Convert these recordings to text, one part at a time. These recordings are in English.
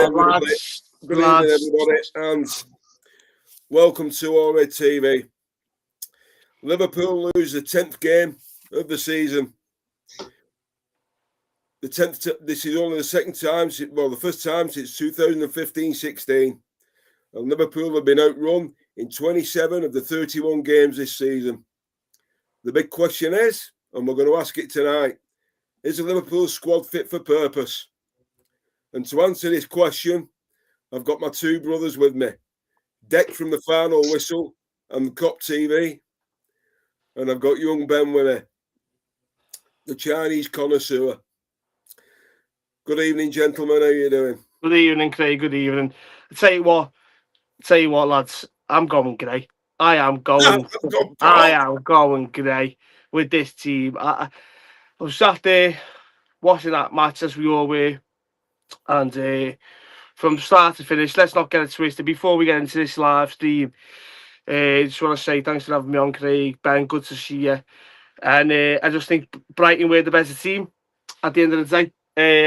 everybody. Good evening, everybody, and welcome to All Red TV. Liverpool lose the 10th game of the season. The 10th. This is only the second time. Well, the first time since 2015-16, and Liverpool have been outrun in 27 of the 31 games this season. The big question is, and we're going to ask it tonight: is the Liverpool squad fit for purpose? And to answer this question, I've got my two brothers with me, Deck from the Final Whistle and Cop TV, and I've got young Ben with me, the Chinese connoisseur. Good evening, gentlemen. How are you doing? Good evening, Craig. Good evening. I tell you what, lads. I'm going grey. I am going grey with this team. I was sat there watching that match as we all were, and from start to finish, let's not get it twisted. Before we get into this live stream, I just want to say thanks for having me on, Craig. Ben, good to see you. And I just think Brighton were the better team at the end of the day.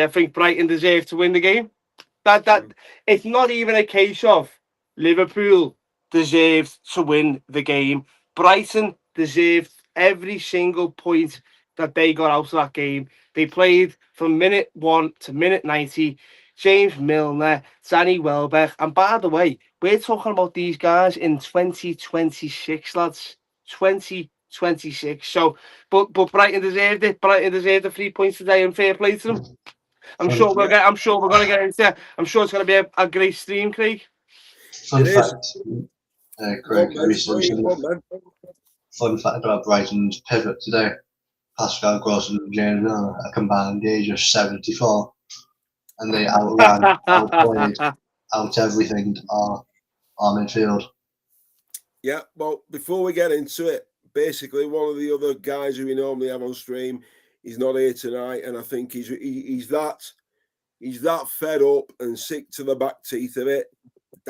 I think Brighton deserved to win the game. That it's not even a case of Liverpool deserved to win the game. Brighton deserved every single point that they got out of that game. They played from minute 1 to minute 90. James Milner, Danny Welbeck, and by the way, we're talking about these guys in 2026, lads. 2026. So, but Brighton deserved it. Brighton deserved the 3 points today, and fair play to them. I'm sure we're going to get into. I'm sure it's going to be a great stream, Craig. Fun fact, Craig. Fun fact about Brighton's pivot today: Pascal Gross and James Milner, a combined age of 74, and they outplayed out everything our midfield. Yeah, well, before we get into it, basically one of the other guys who we normally have on stream, he's not here tonight, and I think he's that fed up and sick to the back teeth of it.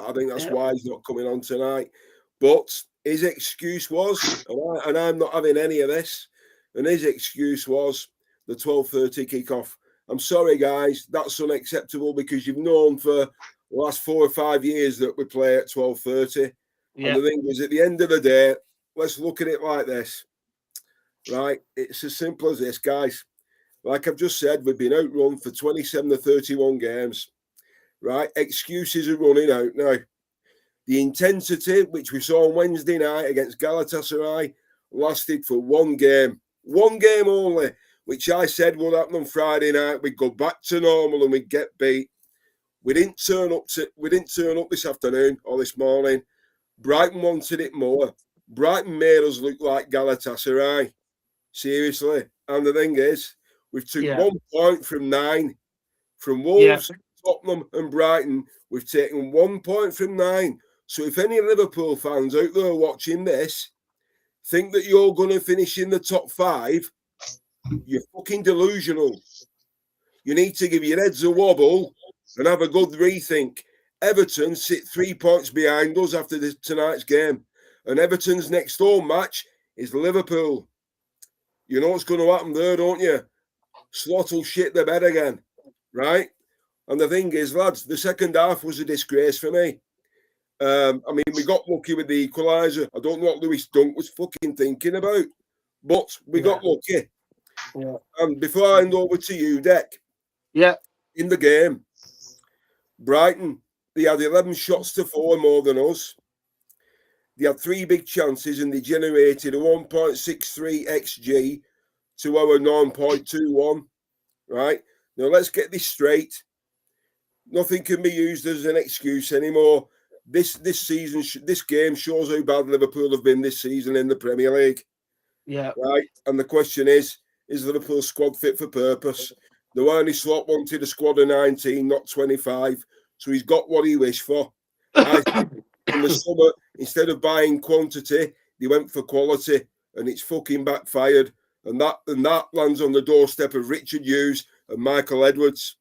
I think that's why he's not coming on tonight. But his excuse was, and I'm not having any of this, and his excuse was the 12:30 kickoff. I'm sorry, guys, that's unacceptable because you've known for the last 4 or 5 years that we play at 12:30. And the thing is, at the end of the day, let's look at it like this, right? It's as simple as this, guys. Like I've just said, we've been outrun for 27 to 31 games, right? Excuses are running out now. The intensity, which we saw on Wednesday night against Galatasaray, lasted for one game only, which I said would happen on Friday night. We'd go back to normal and we'd get beat. We didn't turn up this afternoon or this morning. Brighton wanted it more. Brighton made us look like Galatasaray. Seriously. And the thing is, we've took 1 point from 9. From Wolves, Tottenham and Brighton, we've taken 1 point from 9. So if any Liverpool fans out there watching this think that you're going to finish in the top 5, you're fucking delusional. You need to give your heads a wobble and have a good rethink. Everton sit 3 points behind us after tonight's game. And Everton's next home match is Liverpool. You know what's going to happen there, don't you? Slot will shit the bed again, right? And the thing is, lads, the second half was a disgrace for me. I mean, we got lucky with the equaliser. I don't know what Lewis Dunk was fucking thinking about, but we got lucky. Yeah. And before I hand over to you, Deck, in the game, Brighton, they had 11 shots to 4 more than us. They had 3 big chances and they generated a 1.63 XG to our 9.21. Right? Now, let's get this straight. Nothing can be used as an excuse anymore. This season, this game shows how bad Liverpool have been this season in the Premier League. Yeah. Right? And the question is Liverpool's squad fit for purpose? The Arne Slot wanted a squad of 19, not 25. So he's got what he wished for. In the summer, instead of buying quantity, they went for quality, and it's fucking backfired. And that lands on the doorstep of Richard Hughes and Michael Edwards.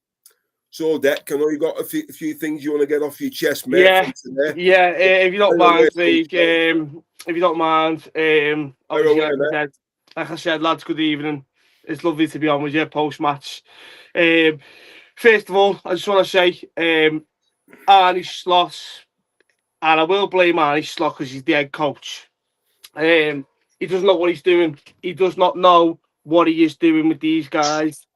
So, Deck, I know you got a few things you want to get off your chest, mate. If you don't mind, Craig, if you don't mind, like I said, lads, good evening. It's lovely to be on with you post-match. First of all, I just want to say, Arnie Slot, and I will blame Arnie Slot because he's the head coach. He doesn't know what he's doing. He does not know what he is doing with these guys.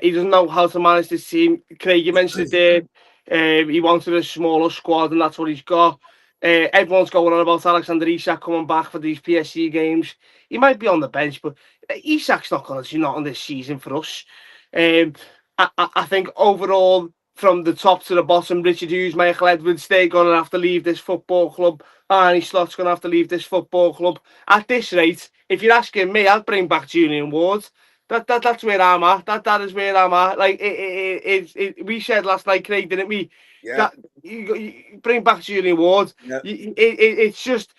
He doesn't know how to manage this team. Craig, you mentioned it there. He wanted a smaller squad, and that's what he's got. Everyone's going on about Alexander Isak coming back for these PSG games. He might be on the bench, but Isak's not going to do nothing this season for us. I think overall, from the top to the bottom, Richard Hughes, Michael Edwards, they're going to have to leave this football club. Arnie Slot's going to have to leave this football club. At this rate, if you're asking me, I'd bring back Julian Ward. That's where I'm at. That is where I'm at. Like we said last night, Craig, didn't we? Yeah. That you bring back Julian Ward. Yeah. It's just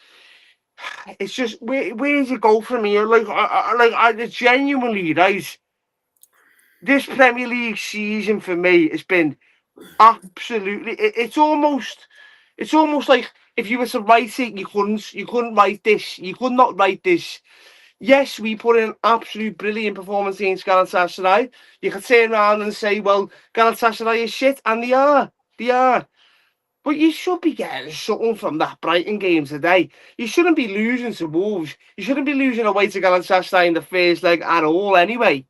where does it go from here? I genuinely, right. This Premier League season for me has been absolutely. It's almost like if you were to write it, you couldn't write this. You could not write this. Yes, we put in an absolute brilliant performance against Galatasaray. You could turn around and say, well, Galatasaray is shit, and they are. But you should be getting something from that Brighton game today. You shouldn't be losing to Wolves. You shouldn't be losing away to Galatasaray in the first leg at all anyway.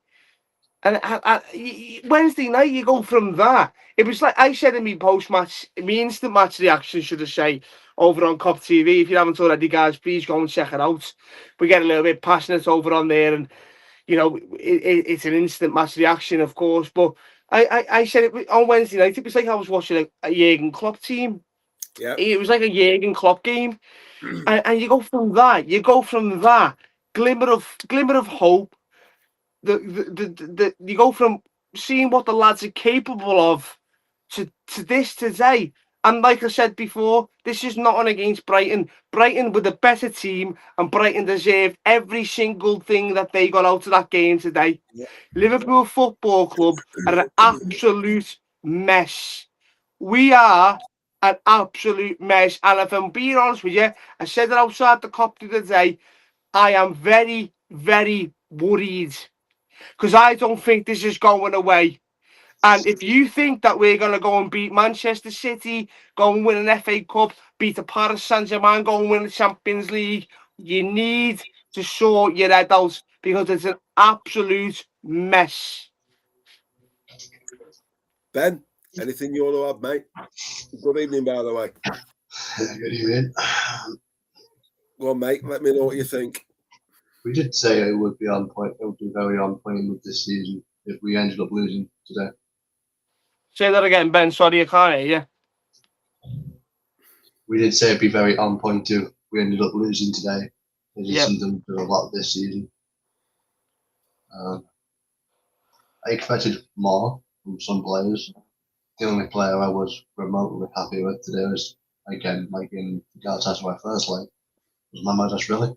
And Wednesday night, you go from that. It was like I said in my post-match, my instant match reaction, should I say, over on Cop TV. If you haven't already, guys, please go and check it out. We get a little bit passionate over on there, and you know, it's an instant match reaction, of course. But I said it on Wednesday night. It was like I was watching a Jurgen Klopp team. Yeah, it was like a Jurgen Klopp game, and you go from that. You go from that glimmer of hope. You go from seeing what the lads are capable of to this today. And like I said before, this is not on against Brighton. Brighton were the better team, and Brighton deserved every single thing that they got out of that game today. Yeah. Liverpool Football Club are an absolute mess. We are an absolute mess. And if I'm being honest with you, I said it outside the cop the other day, I am very, very worried. Because I don't think this is going away. And if you think that we're going to go and beat Manchester City, go and win an FA Cup, beat the Paris Saint-Germain, go and win the Champions League, you need to sort your head out because it's an absolute mess. Ben, anything you want to add, mate? Good evening, by the way. Good evening. Go on, mate. Let me know what you think. We did say it would be on point. It would be very on point with this season if we ended up losing today. Say that again, Ben. Sorry, I can't hear you. We did say it'd be very on point too. We ended up losing today. It is something to do a lot this season. I expected more from some players. The only player I was remotely happy with today was, again, like in Galatasaray first leg, was Mamadou really.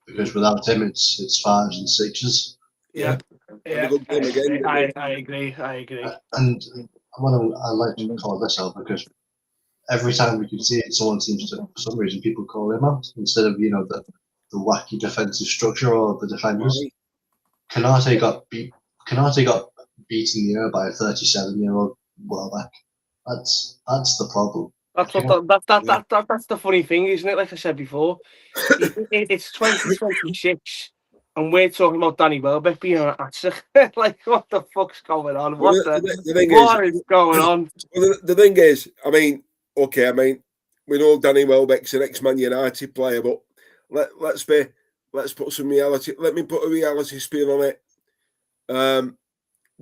Because without him, it's 5s and 6s. Yeah. Good game again. I agree. And I like to call this out because every time we can see it, someone seems to, for some reason, people call him out instead of the wacky defensive structure or the defenders. Canate got beaten in the air by a 37-year-old Welbeck. That's the problem. That's the funny thing, isn't it? Like I said before, it's 2026, and we're talking about Danny Welbeck being an Atsik. Like, what the fuck's going on? What is going on? The thing is, I mean, we know Danny Welbeck's an ex-Man United player, but let's put some reality. Let me put a reality spin on it.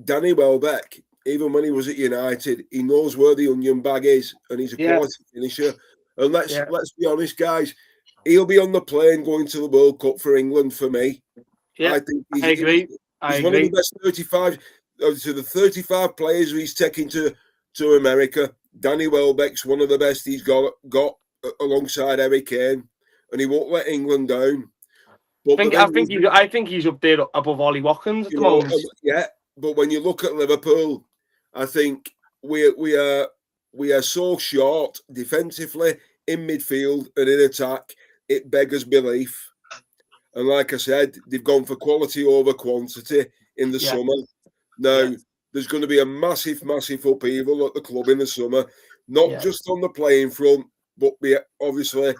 Danny Welbeck, even when he was at United, he knows where the onion bag is, and he's a quality finisher. And let's be honest, guys, he'll be on the plane going to the World Cup for England for me. Yeah, I think I agree. He's one of the best 35 to the 35 players he's taken to America. Danny Welbeck's one of the best he's got alongside Harry Kane, and he won't let England down. But I think he's up there above Ollie Watkins at the moment. Yeah, but when you look at Liverpool, I think we are so short defensively in midfield and in attack. It beggars belief. And like I said, they've gone for quality over quantity in the summer. Now, there's going to be a massive upheaval at the club in the summer. not just on the playing front, but be obviously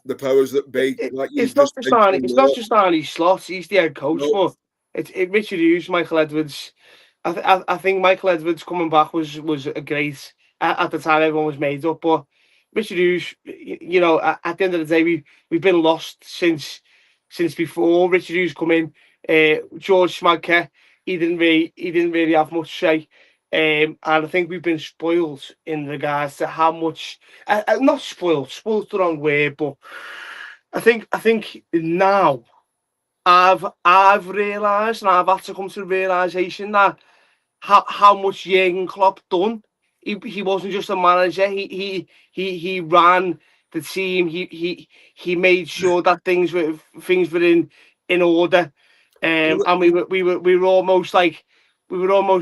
the powers that be. Like It's not just Arnie Slot. He's the head coach, but it's Richard Hughes, Michael Edwards. I think Michael Edwards coming back was a great at the time. Everyone was made up, but Richard Hughes, you know, at the end of the day, we've been lost since before Richard Hughes come in. George Schmadke, he didn't really have much say. And I think we've been spoiled in regards to how much, not spoiled the wrong word, but I think now I've realised, and I've had to come to the realisation that how much Jurgen Klopp done. He wasn't just a manager. He ran the team. He made sure that things were in order. And we were almost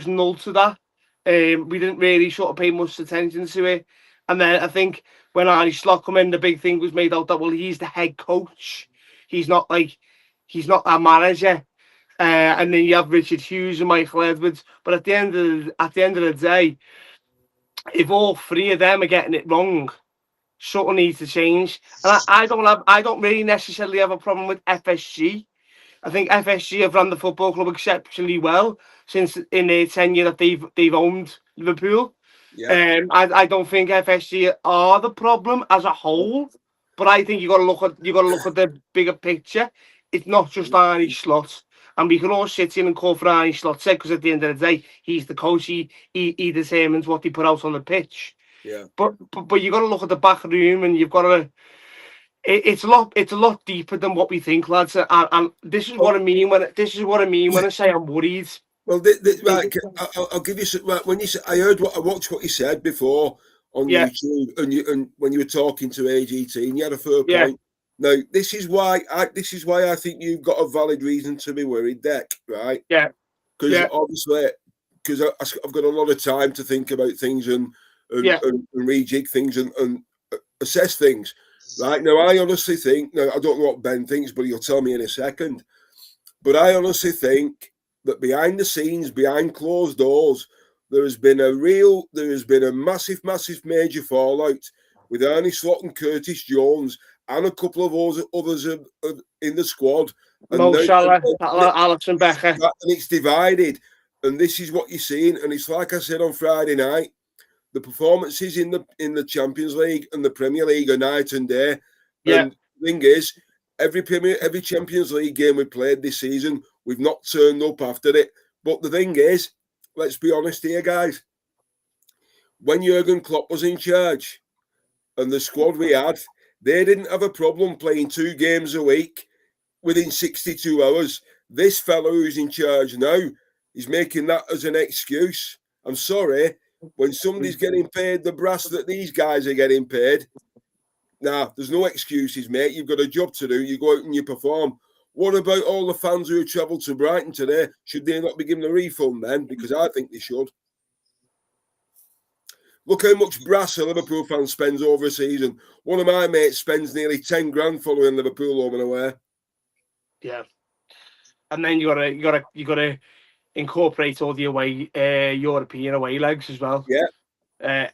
null to that. We didn't really sort of pay much attention to it. And then I think when Arnie Slot come in, the big thing was made out that, well, he's the head coach. He's not a manager. And then you have Richard Hughes and Michael Edwards. But at the end of the day, if all three of them are getting it wrong, something needs to change. And I don't really necessarily have a problem with FSG. I think FSG have run the football club exceptionally well since in their tenure that they've owned Liverpool. Yeah. I don't think FSG are the problem as a whole, but I think you got to look at the bigger picture. It's not just Arnie Slot, and we can all sit here and call for Arnie Slot because at the end of the day, he's the coach. He determines what they put out on the pitch. Yeah. But you got to look at the back room, and you've got to. It's a lot deeper than what we think, lads. And this is what I mean when I say I'm worried. Well, right, I'll give you some. Right, when you say, I watched what you said before on YouTube, and when you were talking to AGT, and you had a fair point. Now, this is why I think you've got a valid reason to be worried, Deck. Right? Yeah. Because obviously, because I've got a lot of time to think about things and rejig things and assess things. Right now, I honestly think. Now, I don't know what Ben thinks, but he'll tell me in a second. But I honestly think that behind the scenes, behind closed doors, there has been a massive major fallout with Arnie Slot and Curtis Jones and a couple of others in the squad. Mo Salah, Alisson Becker. And it's divided. And this is what you're seeing. And it's like I said on Friday night, the performances in the Champions League and the Premier League are night and day. Yeah. And the thing is, every Champions League game we played this season, we've not turned up after it. But the thing is, let's be honest here, guys. When Jurgen Klopp was in charge and the squad we had, they didn't have a problem playing 2 games a week within 62 hours. This fellow who's in charge now is making that as an excuse. I'm sorry. When somebody's getting paid the brass that these guys are getting paid, there's no excuses, mate. You've got a job to do. You go out and you perform. What about all the fans who travelled to Brighton today? Should they not be given a refund then? Because I think they should. Look how much brass a Liverpool fan spends over a season. One of my mates spends nearly 10 grand following Liverpool home and away. Yeah. And then you gotta incorporate all the European away legs as well. Yeah.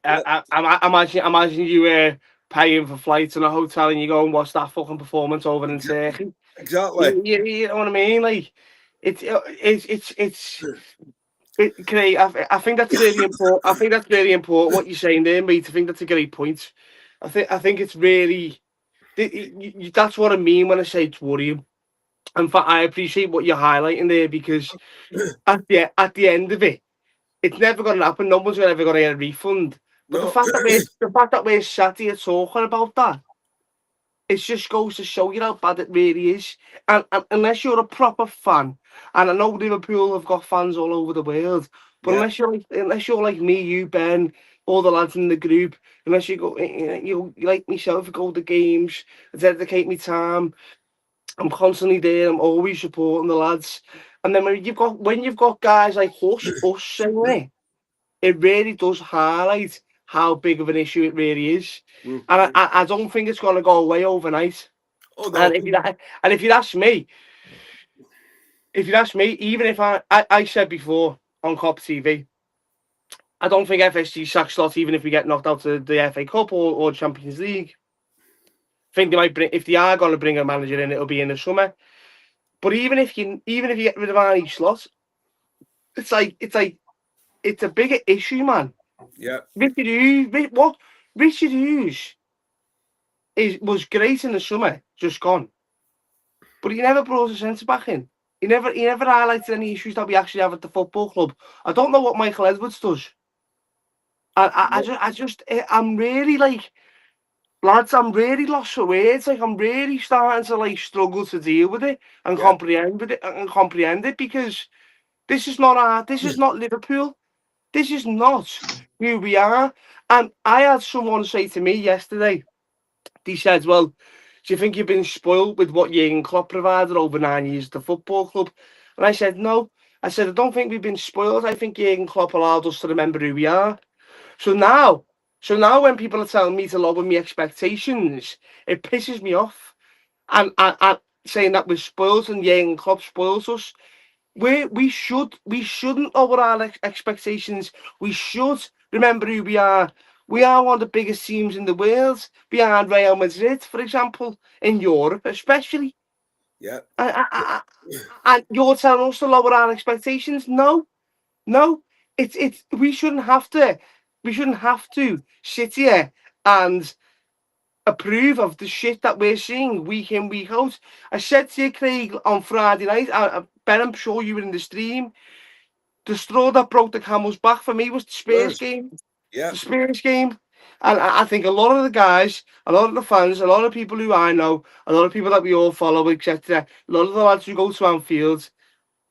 I imagine you paying for flights in a hotel and you go and watch that fucking performance over in Turkey. Exactly. You know what I mean? Like it's great. I think that's really important. I think that's really important what you're saying there, mate. I think that's a great point. I think it's really that's what I mean when I say it's worrying. In fact, I appreciate what you're highlighting there because at the end of it, it's never going to happen. No one's ever going to get a refund. But the fact that we're sat here talking about that, it just goes to show you how bad it really is. And unless you're a proper fan, and I know Liverpool have got fans all over the world, but unless you're like me, you, Ben, all the lads in the group, unless you like myself, go to games, dedicate me time. I'm constantly there. I'm always supporting the lads. And then when you've got guys like us saying it, it really does highlight how big of an issue it really is. And I don't think it's going to go away overnight. Oh, no. And if you ask me, even if I said before on COP TV, I don't think FSG sack slot even if we get knocked out of the FA Cup or Champions League. I think they might bring, if they are going to bring a manager in, it'll be in the summer. But even if you get rid of Arnie Slot, it's a bigger issue, man. Yeah. Richard Hughes was great in the summer, just gone. But he never brought a centre back in. He never highlighted any issues that we actually have at the football club. I don't know what Michael Edwards does. I'm really like, lads, I'm really lost for words. Like, I'm really starting to like struggle to deal with it and comprehend it because this is not Liverpool. This is not who we are. And I had someone say to me yesterday, he said, well, do you think you've been spoiled with what Jurgen Klopp provided over 9 years at the football club? And I said, no. I said, I don't think we've been spoiled. I think Jurgen Klopp allowed us to remember who we are. So now when people are telling me to lower my expectations, it pisses me off. And saying that we're spoiled and Jurgen Klopp spoils us. We shouldn't lower our expectations. We should remember who we are. We are one of the biggest teams in the world, behind Real Madrid, for example, in Europe, especially. Yeah. And you're telling us to lower our expectations? No. It's we shouldn't have to. We shouldn't have to sit here and approve of the shit that we're seeing week in, week out. I said to you, Craig, on Friday night, Ben, I'm sure you were in the stream. The straw that broke the camel's back for me was the Spurs game. Yeah. The Spurs game. And I think a lot of the guys, a lot of the fans, a lot of people who I know, a lot of people that we all follow, etc., a lot of the lads who go to Anfield,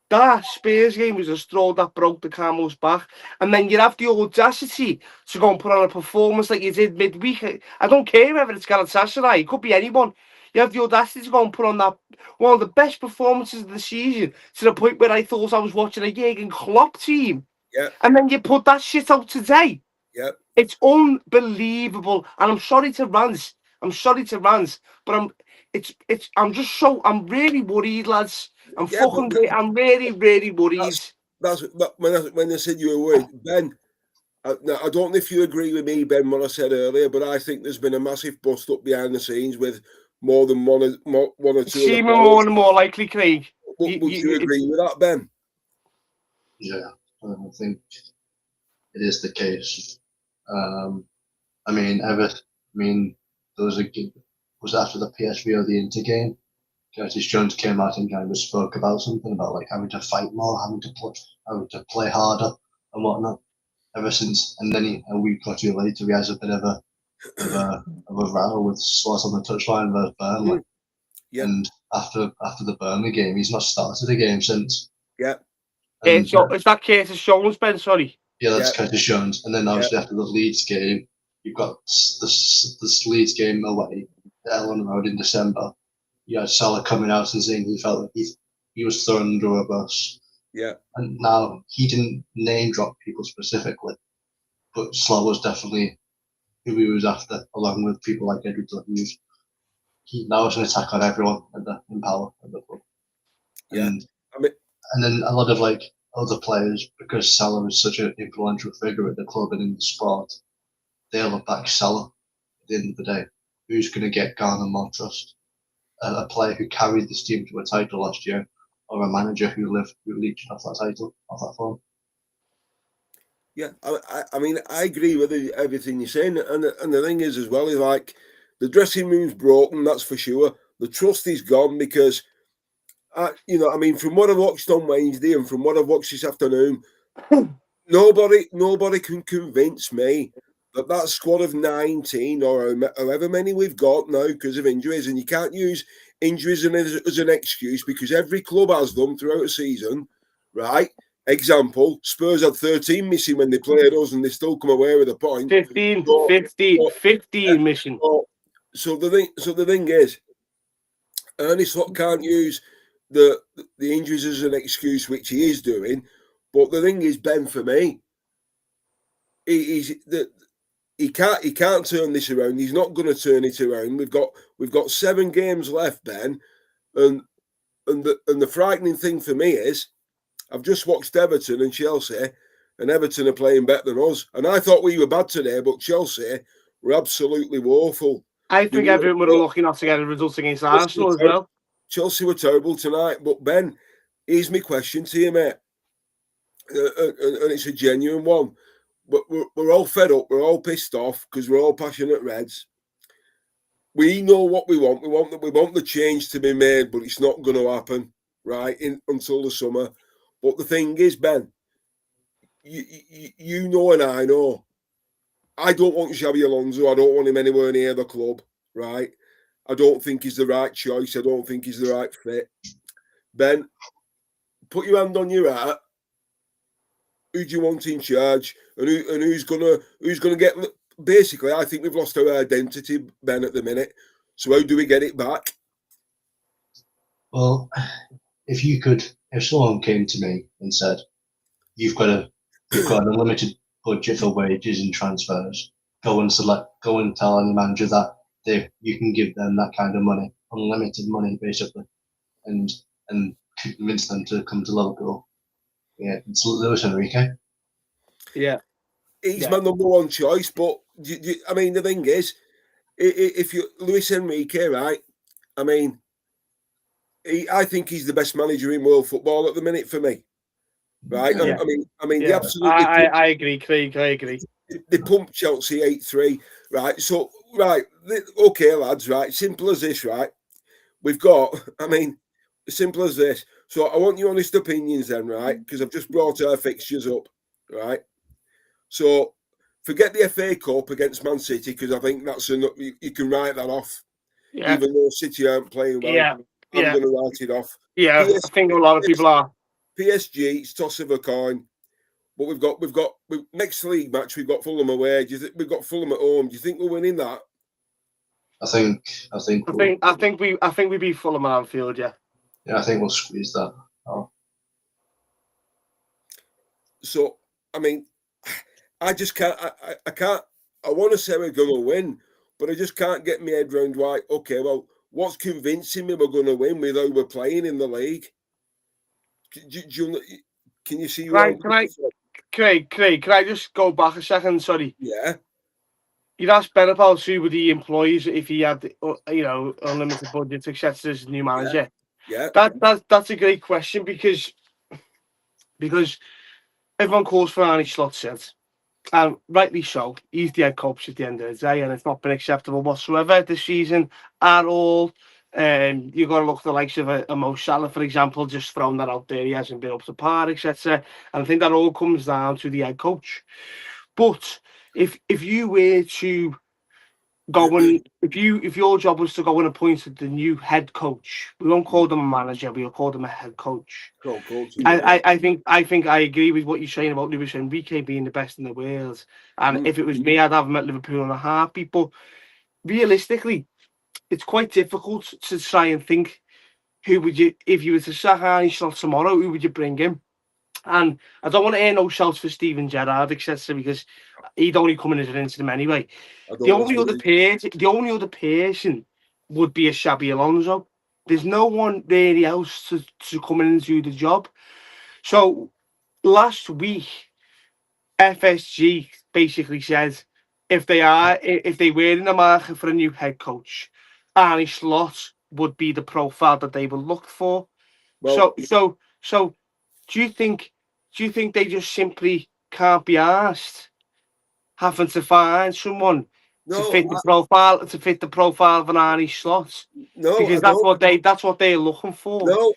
that Spurs game was a straw that broke the camel's back. And then you have the audacity to go and put on a performance like you did midweek. I don't care whether it's Galatasaray, it could be anyone. You have the audacity to go and put on that one of the best performances of the season to the point where I thought I was watching a Jurgen Klopp team. Yeah. And then you put that shit out today. Yeah. It's unbelievable. And I'm sorry to rant, but I'm really worried, lads. I'm really, really worried. That's when I said you were worried, Ben. I don't know if you agree with me, Ben, what I said earlier, but I think there's been a massive bust up behind the scenes with more than one or two. Seeming more and more likely, Craig. Would you agree with that, Ben? Yeah, I think it is the case. There was was after the PSV or the Inter game, Curtis Jones came out and kind of spoke about something about like having to fight more, having to play harder and whatnot. Ever since, and then a week or two later, he has a bit of a row with Slot on the touchline versus Burnley. Yeah. And after the Burnley game, he's not started a game since. Yeah. Is that Curtis Jones, Ben? Sorry. Yeah, that's Curtis Jones. And then obviously after the Leeds game, you've got this Leeds game away at Ellen Road in December. You had Salah coming out and saying he felt like he was thrown under a bus. Yeah. And now he didn't name drop people specifically, but Slot was definitely who he was after, along with people like Edward Hughes. Now it's an attack on everyone in power at the club. Yeah. And then a lot of like other players, because Salah is such an influential figure at the club and in the sport, they'll back Salah at the end of the day. Who's going to get Garner more trust? A player who carried this team to a title last year, or a manager who leached off that title, off that form? Yeah, I mean, I agree with everything you're saying, and the thing is as well is like the dressing room's broken, that's for sure. The trust is gone because, from what I've watched on Wednesday and from what I've watched this afternoon, nobody can convince me that squad of 19 or however many we've got now because of injuries, and you can't use injuries as an excuse because every club has them throughout a season, right? Example, Spurs had 13 missing when they played us and they still come away with a point. 15 missing. So the thing is, Ernie Slot can't use the injuries as an excuse, which he is doing. But the thing is, Ben, for me, he can't turn this around. He's not going to turn it around. We've got 7 games left, Ben, and the frightening thing for me is I've just watched Everton and Chelsea, and Everton are playing better than us. And I thought we were bad today, but Chelsea were absolutely woeful. I think everyone would have lucky not to get a result against Arsenal as well. Chelsea were terrible tonight. But Ben, here's my question to you, mate. And it's a genuine one. But we're all fed up. We're all pissed off because we're all passionate Reds. We know what we want. We want the change to be made, but it's not going to happen, right? Until the summer. But the thing is, Ben, you know and I know, I don't want Xabi Alonso. I don't want him anywhere near the club, right? I don't think he's the right choice. I don't think he's the right fit. Ben, put your hand on your heart. Who do you want in charge? And who's gonna get? Basically, I think we've lost our identity, Ben, at the minute. So how do we get it back? Well, if someone came to me and said, you've got an unlimited budget for wages and transfers, go and tell any manager that you can give them that kind of money, unlimited money, basically, and convince them to come to Liverpool. Yeah, it's Luis Enrique. Yeah. He's my number one choice, but I mean, the thing is, if you Luis Enrique, right? I mean, I think he's the best manager in world football at the minute for me, right? Yeah. I mean, they absolutely. I agree, Craig. I agree. They pumped Chelsea 8-3, right? So, right, okay, lads, right? Simple as this, right? We've got, I mean, simple as this. So, I want your honest opinions then, right? Because I've just brought our fixtures up, right? So, forget the FA Cup against Man City, because I think that's enough. You can write that off. Yeah. Even though City aren't playing well, I'm going to write it off. Yeah, I think a lot of people are. PSG, it's toss of a coin. But we've got next league match. We've got Fulham away. We've got Fulham at home. Do you think we're winning that? I think we beat Fulham at Anfield. Yeah. Yeah, I think we'll squeeze that. Oh. So I mean, I just can't. I can't. I want to say we're going to win, but I just can't get my head around why. Okay, well, what's convincing me we're going to win with how we're playing in the league? Can you see? Craig, can I just go back a second? Sorry. Yeah. You'd ask Ben about who would he employs if he had, unlimited budgets, etc. as new manager. Yeah. That's a great question because everyone calls for Arne Slot said, and rightly so. He's the head coach at the end of the day, and it's not been acceptable whatsoever this season at all. You've got to look at the likes of a Mo Salah, for example, just throwing that out there. He hasn't been up to par, etc. And I think that all comes down to the head coach. But if you were to go and if your job was to go and appoint the new head coach, we won't call them a manager, we'll call them a head coach. I think I agree with what you're saying about Luis Enrique being the best in the world. And if it was me, I'd have him at Liverpool in a heartbeat. But realistically, it's quite difficult to try and think if you were to sack Arne Slot tomorrow, who would you bring in? And I don't want to hear no shouts for Steven Gerrard, etc., because he'd only come in as an interim anyway. The only other person would be a Xabi Alonso. There's no one really else to come in and do the job. So last week, FSG basically said if they were in the market for a new head coach, Arne Slot would be the profile that they would look for. Well, so do you think they just simply can't be asked having to find someone to fit the profile of an Arne Slot? No, because that's what they're looking for. No,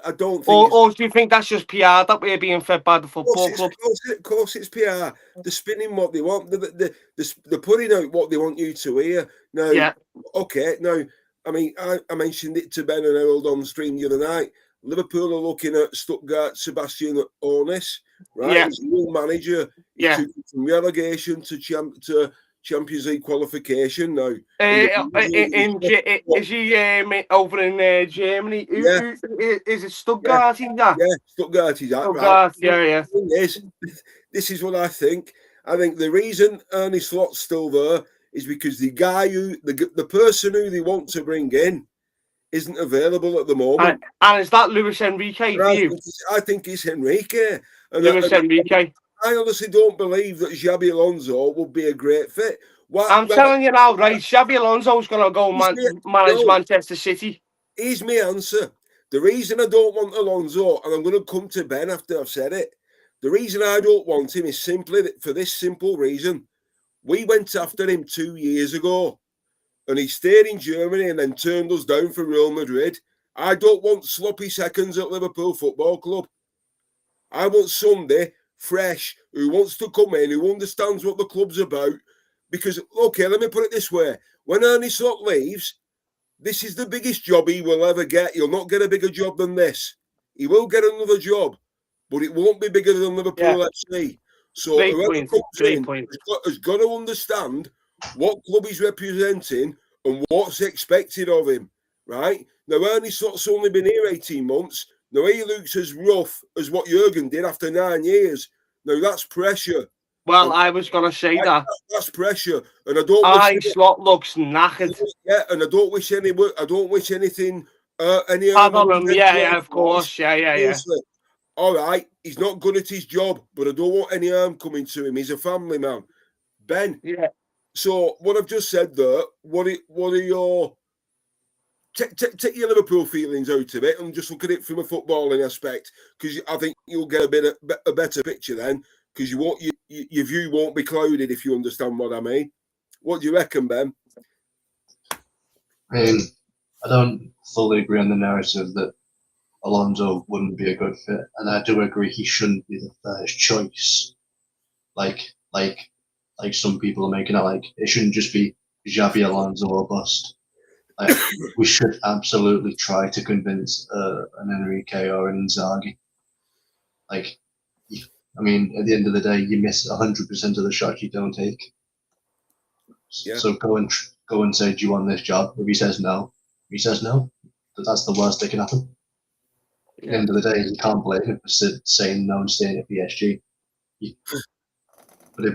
I don't think. Or do you think that's just PR that we're being fed by the football club? Of course, it's PR. They're spinning what they want. They're putting out what they want you to hear. Now, yeah. Okay. Now, I mean, I mentioned it to Ben and Harold on the stream the other night. Liverpool are looking at Stuttgart Sebastian Hoeneß, right? Yeah. He's a new manager. Yeah. From relegation to Champions League qualification now. Is he over in Germany? Yeah. Is it Stuttgart? Yeah, Stuttgart is that, Stuttgart, right? Yeah. The thing is, this is what I think. I think the reason Arne Slot's still there is because the person who they want to bring in isn't available at the moment. And is that Luis Enrique for you? I think it's Enrique. Luis Enrique. I honestly don't believe that Xabi Alonso would be a great fit. I'm telling you now, right? Xabi Alonso's going to go manage Manchester City. Here's my answer. The reason I don't want Alonso, and I'm going to come to Ben after I've said it, the reason I don't want him is simply for this simple reason. We went after him 2 years ago, and he stayed in Germany and then turned us down for Real Madrid. I don't want sloppy seconds at Liverpool Football Club. I want somebody fresh who wants to come in, who understands what the club's about. Because, okay, let me put it this way. When Ernie Slot leaves, this is the biggest job he will ever get. He'll not get a bigger job than this. He will get another job, but it won't be bigger than Liverpool FC. So whoever comes in has got to understand what club he's representing and what's expected of him, right? Now, Ernie Slot's only been here 18 months. Now, he looks as rough as what Jurgen did after 9 years. Now, that's pressure. Well, I was going to say that. That's pressure. And I don't wish... Slot looks knackered. Yeah, and I don't wish anything... of course. Yeah. All right, he's not good at his job, but I don't want any harm coming to him. He's a family man. Ben. Yeah. So, what I've just said there, what are your... Take your Liverpool feelings out of it and just look at it from a footballing aspect, because I think you'll get a better picture then, because your view won't be clouded, if you understand what I mean. What do you reckon, Ben? I mean, I don't fully agree on the narrative that Alonso wouldn't be a good fit, and I do agree he shouldn't be the first choice. Like some people are making it, like it shouldn't just be Xabi Alonso or bust. Like, we should absolutely try to convince an Enrique or an Inzaghi. Like, I mean, at the end of the day, you miss 100% of the shots you don't take. Yeah. So go and say, do you want this job? If he says no, that's the worst that can happen. At the end of the day, you can't blame him for saying no and staying at PSG. But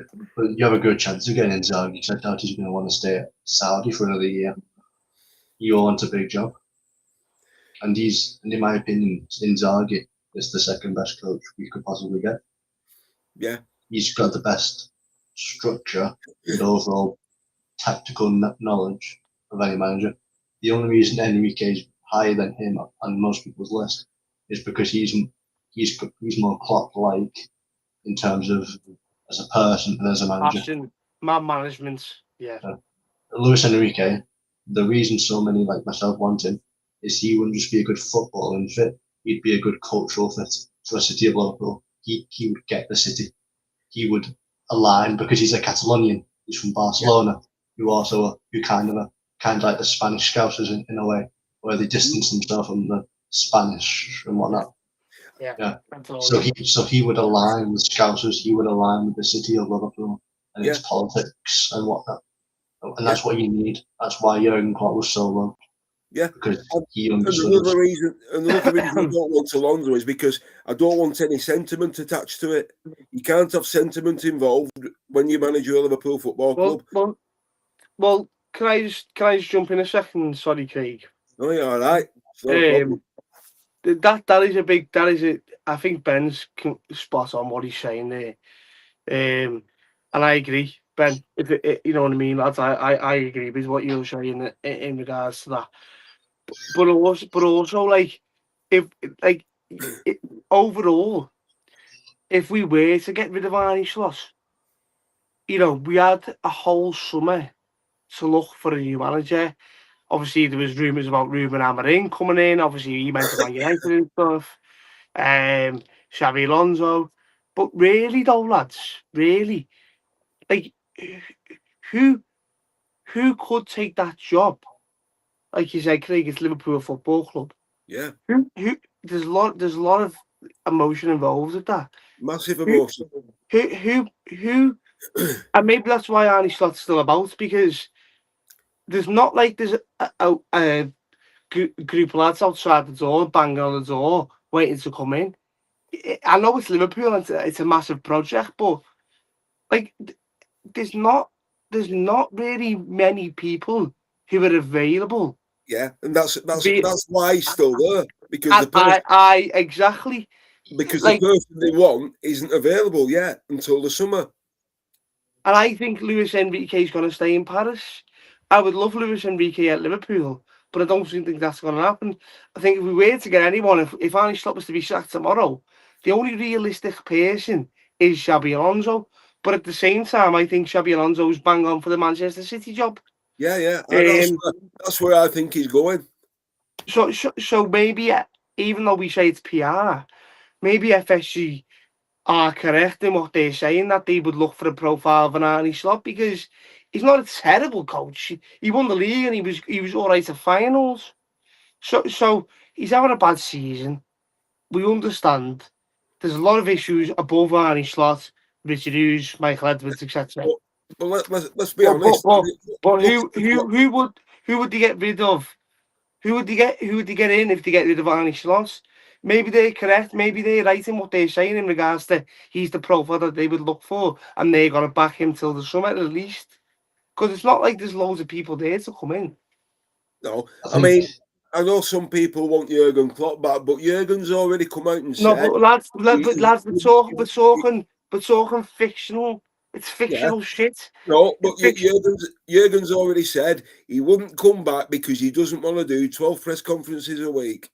you have a good chance of getting Inzaghi. I doubt he's going to want to stay at Saudi for another year. You want a big job. And in my opinion, Inzaghi is the second best coach we could possibly get. Yeah. He's got the best structure and overall tactical knowledge of any manager. The only reason Enrique is higher than him on most people's list is because he's more Klopp-like in terms of as a person and as a manager. Passion, man management, yeah. Luis Enrique, the reason so many like myself want him is he wouldn't just be a good footballing fit, he'd be a good cultural fit for the city of Liverpool. He would get the city. He would align because he's a Catalonian. He's from Barcelona, who kind of like the Spanish Scousers in a way, where they distance themselves from the Spanish and whatnot. Yeah. So he would align with Scousers. He would align with the city of Liverpool and its politics and whatnot. And that's what you need. That's why Jurgen Klopp was so low. Yeah, because he understood. Another reason I don't want Alonso is because I don't want any sentiment attached to it. You can't have sentiment involved when you manage your Liverpool Football Club. Well, can I just jump in a second? Sorry, Craig. Oh, yeah, all right. That is a. I think Ben's spot on what he's saying there, and I agree, Ben. You know what I mean, lads. I agree with what you're saying in regards to that. But also, like, overall, if we were to get rid of Arne Slot, we had a whole summer to look for a new manager. Obviously, there was rumours about Ruben Amorim coming in. Obviously, he went to Man United and stuff. Xabi Alonso. But really, though, lads, really, like, who could take that job? Like you said, Craig, it's Liverpool Football Club. Yeah. There's a lot of emotion involved with that. Massive emotion. Who and maybe that's why Arne Slot's still about, because there's not like there's a group of lads outside the door, banging on the door, waiting to come in. I know it's Liverpool and it's a massive project, but like there's not really many people who are available. Yeah, and that's why he's still there, because exactly. because like, the person they want isn't available yet until the summer. and I think Luis Enrique is going to stay in Paris. I would love Luis Enrique at Liverpool, but I don't think that's going to happen. I think if we were to get anyone, if Arne Slot was to be sacked tomorrow, the only realistic person is Xabi Alonso. But at the same time, I think Xabi Alonso's bang on for the Manchester City job. Yeah. That's where I think he's going. So maybe, even though we say it's PR, maybe FSG are correct in what they're saying, that they would look for a profile of an Arne Slot, because he's not a terrible coach. He won the league and he was all right at finals. So he's having a bad season. We understand. There's a lot of issues above Arne Slot, Richard Hughes, Michael Edwards, etc. But let's be honest. But who would they get rid of? Who would they get in if they get rid of Arne Slot? Maybe they're correct. Maybe they're right in what they're saying in regards to he's the profile that they would look for, and they're gonna back him till the summer at least. Because it's not like there's loads of people there to come in. No, I mean, I know some people want Jurgen Klopp back, but Jurgen's already come out and said. No, but lads, we're talking fictional. It's fictional shit. No, but Jurgen's already said he wouldn't come back because he doesn't want to do 12 press conferences a week.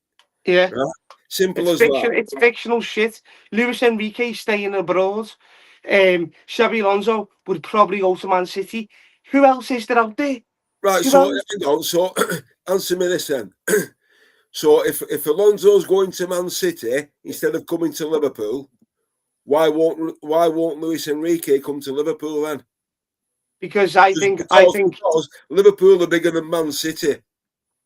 Yeah. Right? Simple as that. It's fictional shit. Luis Enrique staying abroad. Xabi Alonso would probably go to Man City. Who else is there out there? Right, so answer me this then. So if Alonso's going to Man City instead of coming to Liverpool, why won't Luis Enrique come to Liverpool then? Because I think Liverpool are bigger than Man City.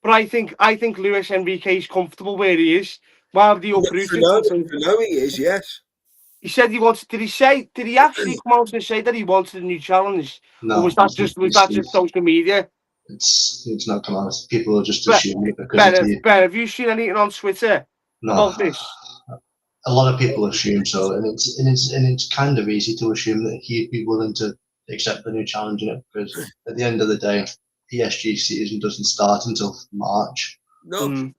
But I think Luis Enrique is comfortable where he is. Why would he uproot it? For now he is, yes. He said he wanted. Did he actually come out and say that he wanted a new challenge? No. Or was that just social media? It's not come out. People are just assuming it because Ben, have you seen anything on Twitter about this? A lot of people assume so, and it's kind of easy to assume that he'd be willing to accept the new challenge in it, because at the end of the day, PSG season doesn't start until March. No.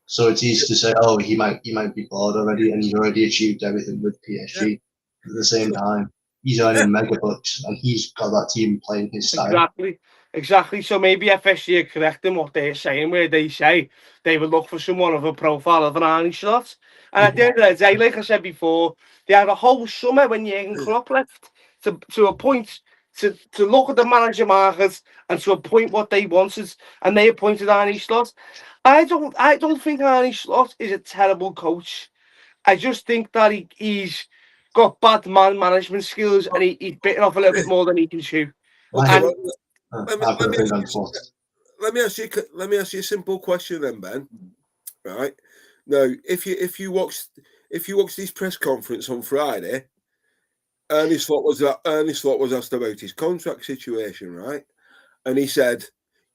So it's easy to say, oh, he might be bored already, and he's already achieved everything with PSG. At the same time, he's earning mega bucks, and he's got that team playing his style. Exactly. So maybe FSG are correct in what they're saying, where they say they would look for someone of a profile of an Arne Slot. And at the end of the day, like I said before, they had a whole summer when Jurgen Klopp left to appoint to look at the manager market and to appoint what they wanted, and they appointed Arne Slot. I don't think Arne Slot is a terrible coach. I just think that he's got bad man management skills, and he's bitten off a little bit more than he can chew. Okay, let me ask you a simple question then, Ben. Right now, if you watch this press conference on Friday, Arne Slot was asked about his contract situation, right? And he said,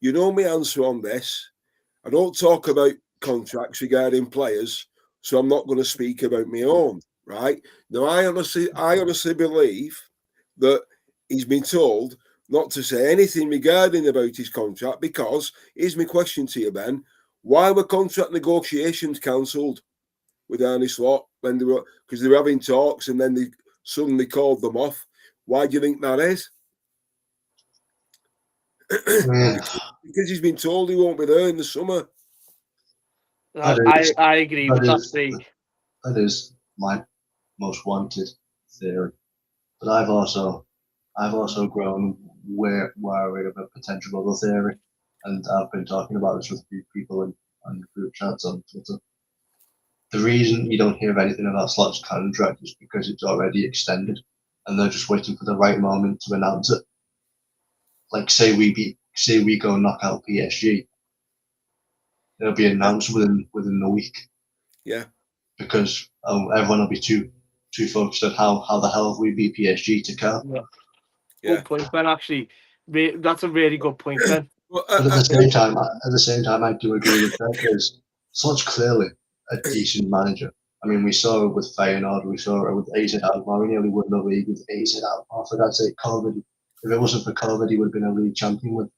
"You know my answer on this. I don't talk about contracts regarding players, so I'm not going to speak about my own." Right now, I honestly believe that he's been told not to say anything regarding about his contract, because here's my question to you, Ben: why were contract negotiations cancelled with Arne Slot when because they were having talks and then they suddenly called them off? Why do you think that is? Because he's been told he won't be there in the summer. I agree with that. That is my most wanted theory, but I've also grown wary of a potential other theory, and I've been talking about this with a few people in group chats on Twitter. The reason you don't hear anything about Slot's contract is because it's already extended, and they're just waiting for the right moment to announce it. Like say we go knock out PSG, it'll be announced within a week. Yeah, because everyone will be too focused on how the hell we beat PSG to care. Yeah. Good point, Ben. Actually, that's a really good point, Ben. But at the same time, I do agree with that, because Slot's clearly a decent manager. I mean, we saw it with Feyenoord, we saw it with AZ Alkmaar. We nearly won the league with AZ Alkmaar. For God's sake, COVID. If it wasn't for COVID, he would have been a league champion with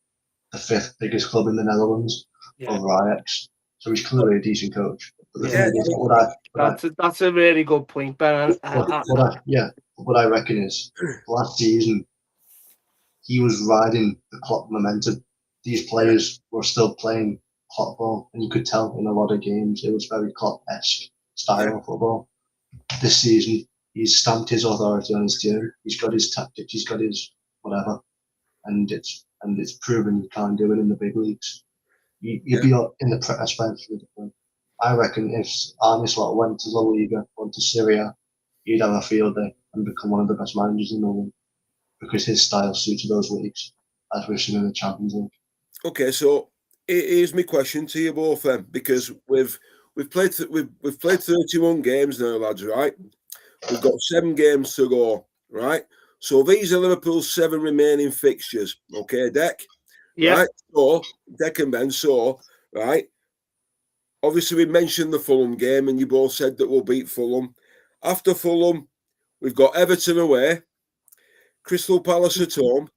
the 5th biggest club in the Netherlands over Ajax. So he's clearly a decent coach. But the thing is, that's a really good point, Ben. What I reckon is last season he was riding the Klopp momentum. These players were still playing Klopp ball, and you could tell in a lot of games it was very Klopp-esque style of football. This season, he's stamped his authority on his team. He's got his tactics. He's got his whatever, and it's proven you can't do it in the big leagues. You'd be in the especially. I reckon if Arne Slot went to La Liga, went to Syria, he'd have a field day and become one of the best managers in the league because his style suits those leagues, as we've seen in the Champions League. Okay, so here's my question to you both then, because we've played 31 games now, lads, right? We've got 7 games to go, right? So these are Liverpool's 7 remaining fixtures, okay, Deck? Yeah. Right? So, Deck and Ben, right? Obviously, we mentioned the Fulham game, and you both said that we'll beat Fulham. After Fulham, we've got Everton away, Crystal Palace at home,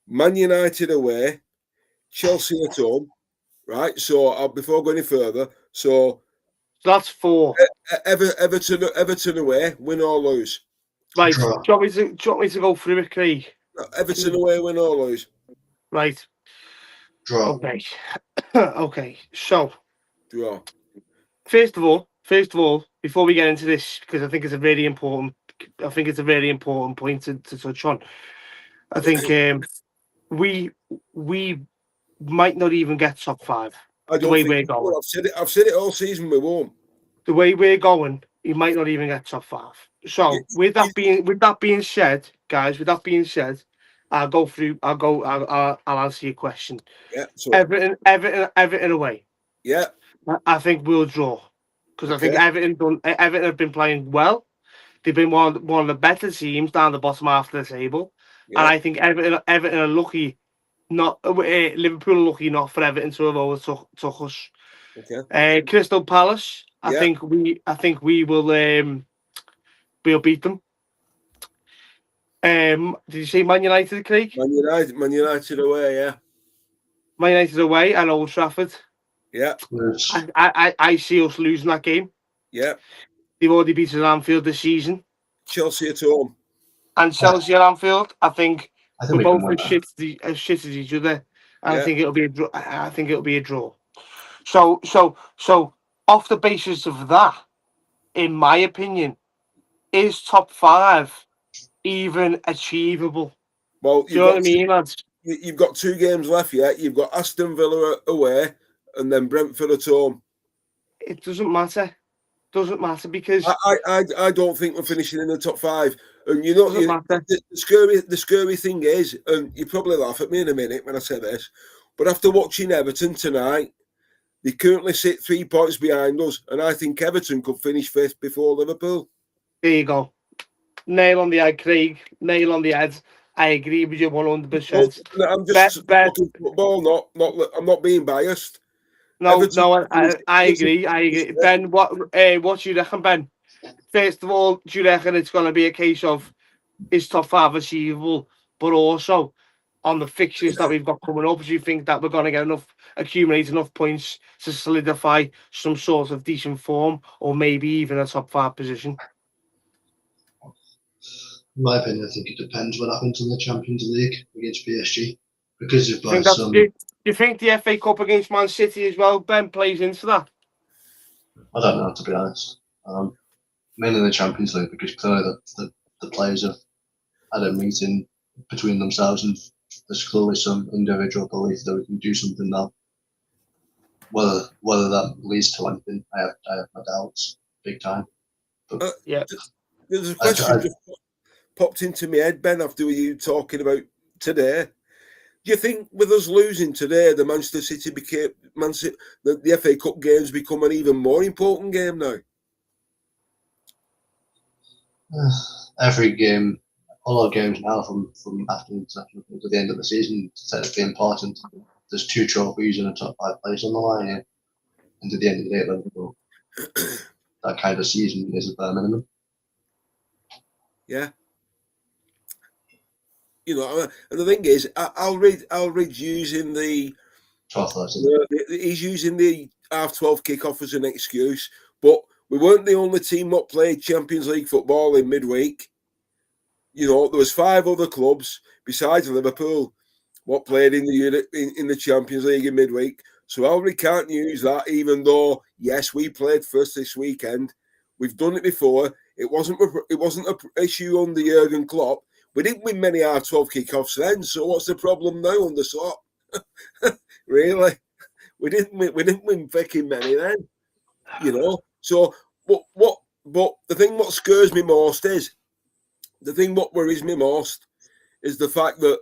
Man United away, Chelsea at home, right? So, before going any further, so that's 4. Everton away, win or lose. Right. Do you want me to go through it, Craig? Everton away, win or lose. Right. Draw. Okay. Okay. So, draw. First of all, before we get into this, because I think it's a very important point to touch on. I think we might not even get top 5. The way we're going. I've said it all season. We won't. The way we're going, you might not even get top 5. So with that being said, guys, I'll answer your question. Yeah. So Everton away. Yeah. I think we'll draw because I think Everton have been playing well. They've been one of the better teams down the bottom half of the table, and I think Everton are lucky. Liverpool are lucky not for Everton to have overtook us. Okay. Crystal Palace. I think we will. We'll beat them. Did you say Man United, Craig? Man United away. Yeah. Man United away and Old Trafford. Yeah. I see us losing that game. Yeah. They've already beaten us at Anfield this season. Chelsea at home. And Chelsea at Anfield. I think we're both as shit as each other. I think it'll be a draw. I think it'll be a draw. So off the basis of that, in my opinion, is top 5 even achievable? Well, do you know what I mean, lads? You've got 2 games left, yeah. You've got Aston Villa away and then Brentford at home. It doesn't matter. Because I don't think we're finishing in the top 5. And the scary thing is, and you probably laugh at me in a minute when I say this, but after watching Everton tonight, they currently sit 3 points behind us, and I think Everton could finish 5th before Liverpool. There you go. Nail on the head, Craig. Nail on the head. I agree with you 100%. I'm just talking football, I'm not being biased. No, I agree. Ben, what do you reckon, Ben? First of all, do you reckon it's going to be a case of is top 5 achievable, but also on the fixtures that we've got coming up, do you think that we're going to accumulate enough points to solidify some sort of decent form, or maybe even a top 5 position? In my opinion, I think it depends what happens in the Champions League against PSG, because you've got do you think the FA Cup against Man City as well, Ben, plays into that? I don't know, to be honest. Mainly the Champions League, because clearly the players have had a meeting between themselves, and there's clearly some individual belief that we can do something now. Whether that leads to anything, I have my doubts, big time. But, There's a question just popped into my head, Ben, after you talking about today. Do you think with us losing today, the Manchester City the FA Cup games become an even more important game now? Every game, all our games now from after international to the end of the season, said it'd be important. There's 2 trophies and a top 5 place on the line here, and to the end of the day, Liverpool, that kind of season is a bare minimum. Yeah. You know, and the thing is, I'll read using the. He's using the half-12 kick-off as an excuse, but we weren't the only team that played Champions League football in midweek. You know, there was 5 other clubs besides Liverpool what played in the Champions League in midweek. So Albury can't use that, even though, yes, we played first this weekend. We've done it before. It wasn't an issue under Jurgen Klopp. We didn't win many half-12 kick-offs then, so what's the problem now under Slot? Really? We didn't win fucking many then. You know? So but the thing what scares me most is, the thing what worries me most is the fact that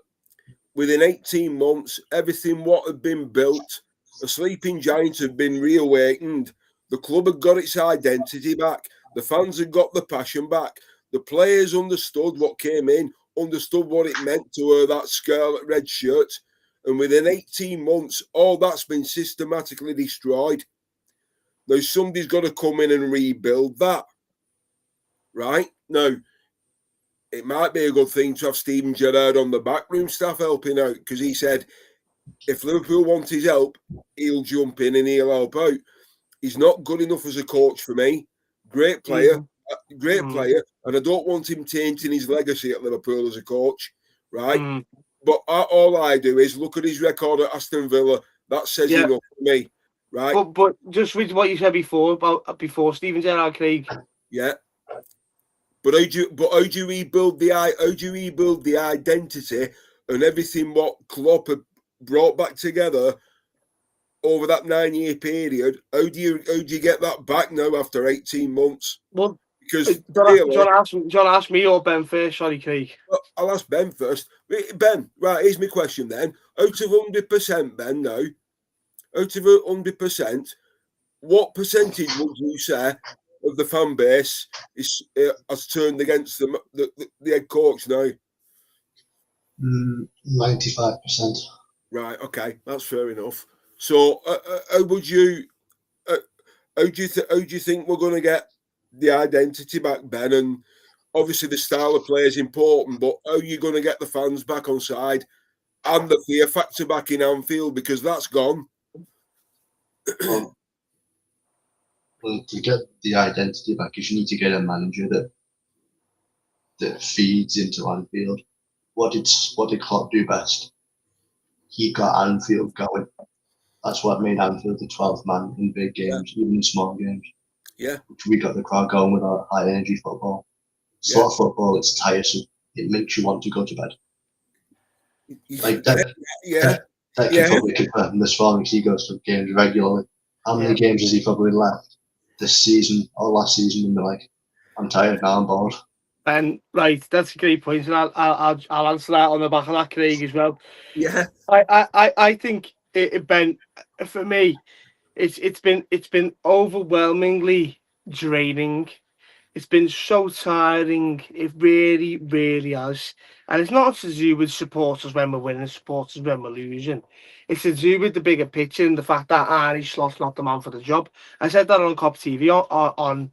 within 18 months, everything what had been built, a sleeping giant had been reawakened. The club had got its identity back. The fans had got the passion back. The players understood what came in, understood what it meant to wear that scarlet red shirt. And within 18 months, all that's been systematically destroyed. Now, somebody's got to come in and rebuild that. Right? Now, it might be a good thing to have Steven Gerrard on the backroom staff helping out, because he said if Liverpool want his help, he'll jump in and he'll help out. He's not good enough as a coach for me. Great player, player, and I don't want him tainting his legacy at Liverpool as a coach, right? But all I do is look at his record at Aston Villa. That says enough for me, right? But just with what you said before about Steven Gerrard, Craig. Yeah. But how do you rebuild the identity and everything what Klopp had brought back together over that 9-year period? How do you get that back now after 18 months? Well, because John ask me or Ben first. Sorry, Craig. I'll ask Ben first. Ben, right? Here's my question then. Out of 100%, Ben, now, out of 100%, what percentage would you say of the fan base has turned against the head coach now? 95%. Right. Okay, that's fair enough. So, how do you think we're going to get the identity back, Ben? And obviously, the style of play is important, but how are you going to get the fans back on side and the fear factor back in Anfield, because that's gone? Well, to get the identity back, you need to get a manager that feeds into Anfield. What did Klopp do best? He got Anfield going. That's what made Anfield the 12th man in big games, even in small games. Yeah. Which we got the crowd going with our high energy football. Slot football, it's tiresome. It makes you want to go to bed. Like that. That can probably confirm this morning. He goes to games regularly. How many games has he probably left this season or last season? And be like, I'm tired now. I'm bored. And right, that's a great point, and I'll answer that on the back of that, Craig, as well. Yeah, I think Ben, for me, it's been overwhelmingly draining. It's been so tiring. It really, really has. And it's not to do with supporters when we're winning, supporters when we're losing. It's to do with the bigger picture and the fact that Arnie Slot's not the man for the job. I said that on Cop TV on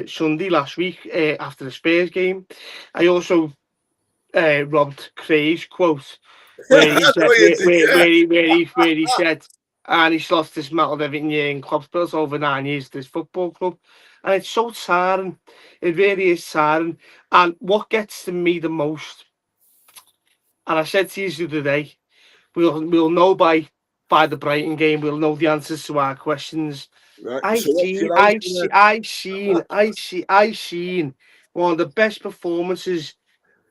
Sunday last week after the Spurs game. I also robbed Craig's quote where he said, where he said Arnie Slot's dismantled everything in Klopp's built over 9 years this football club. And it's so tiring. It really is tiring. And what gets to me the most, and I said to you the other day, we'll know by the Brighton game, we'll know the answers to our questions. Right. I've seen one of the best performances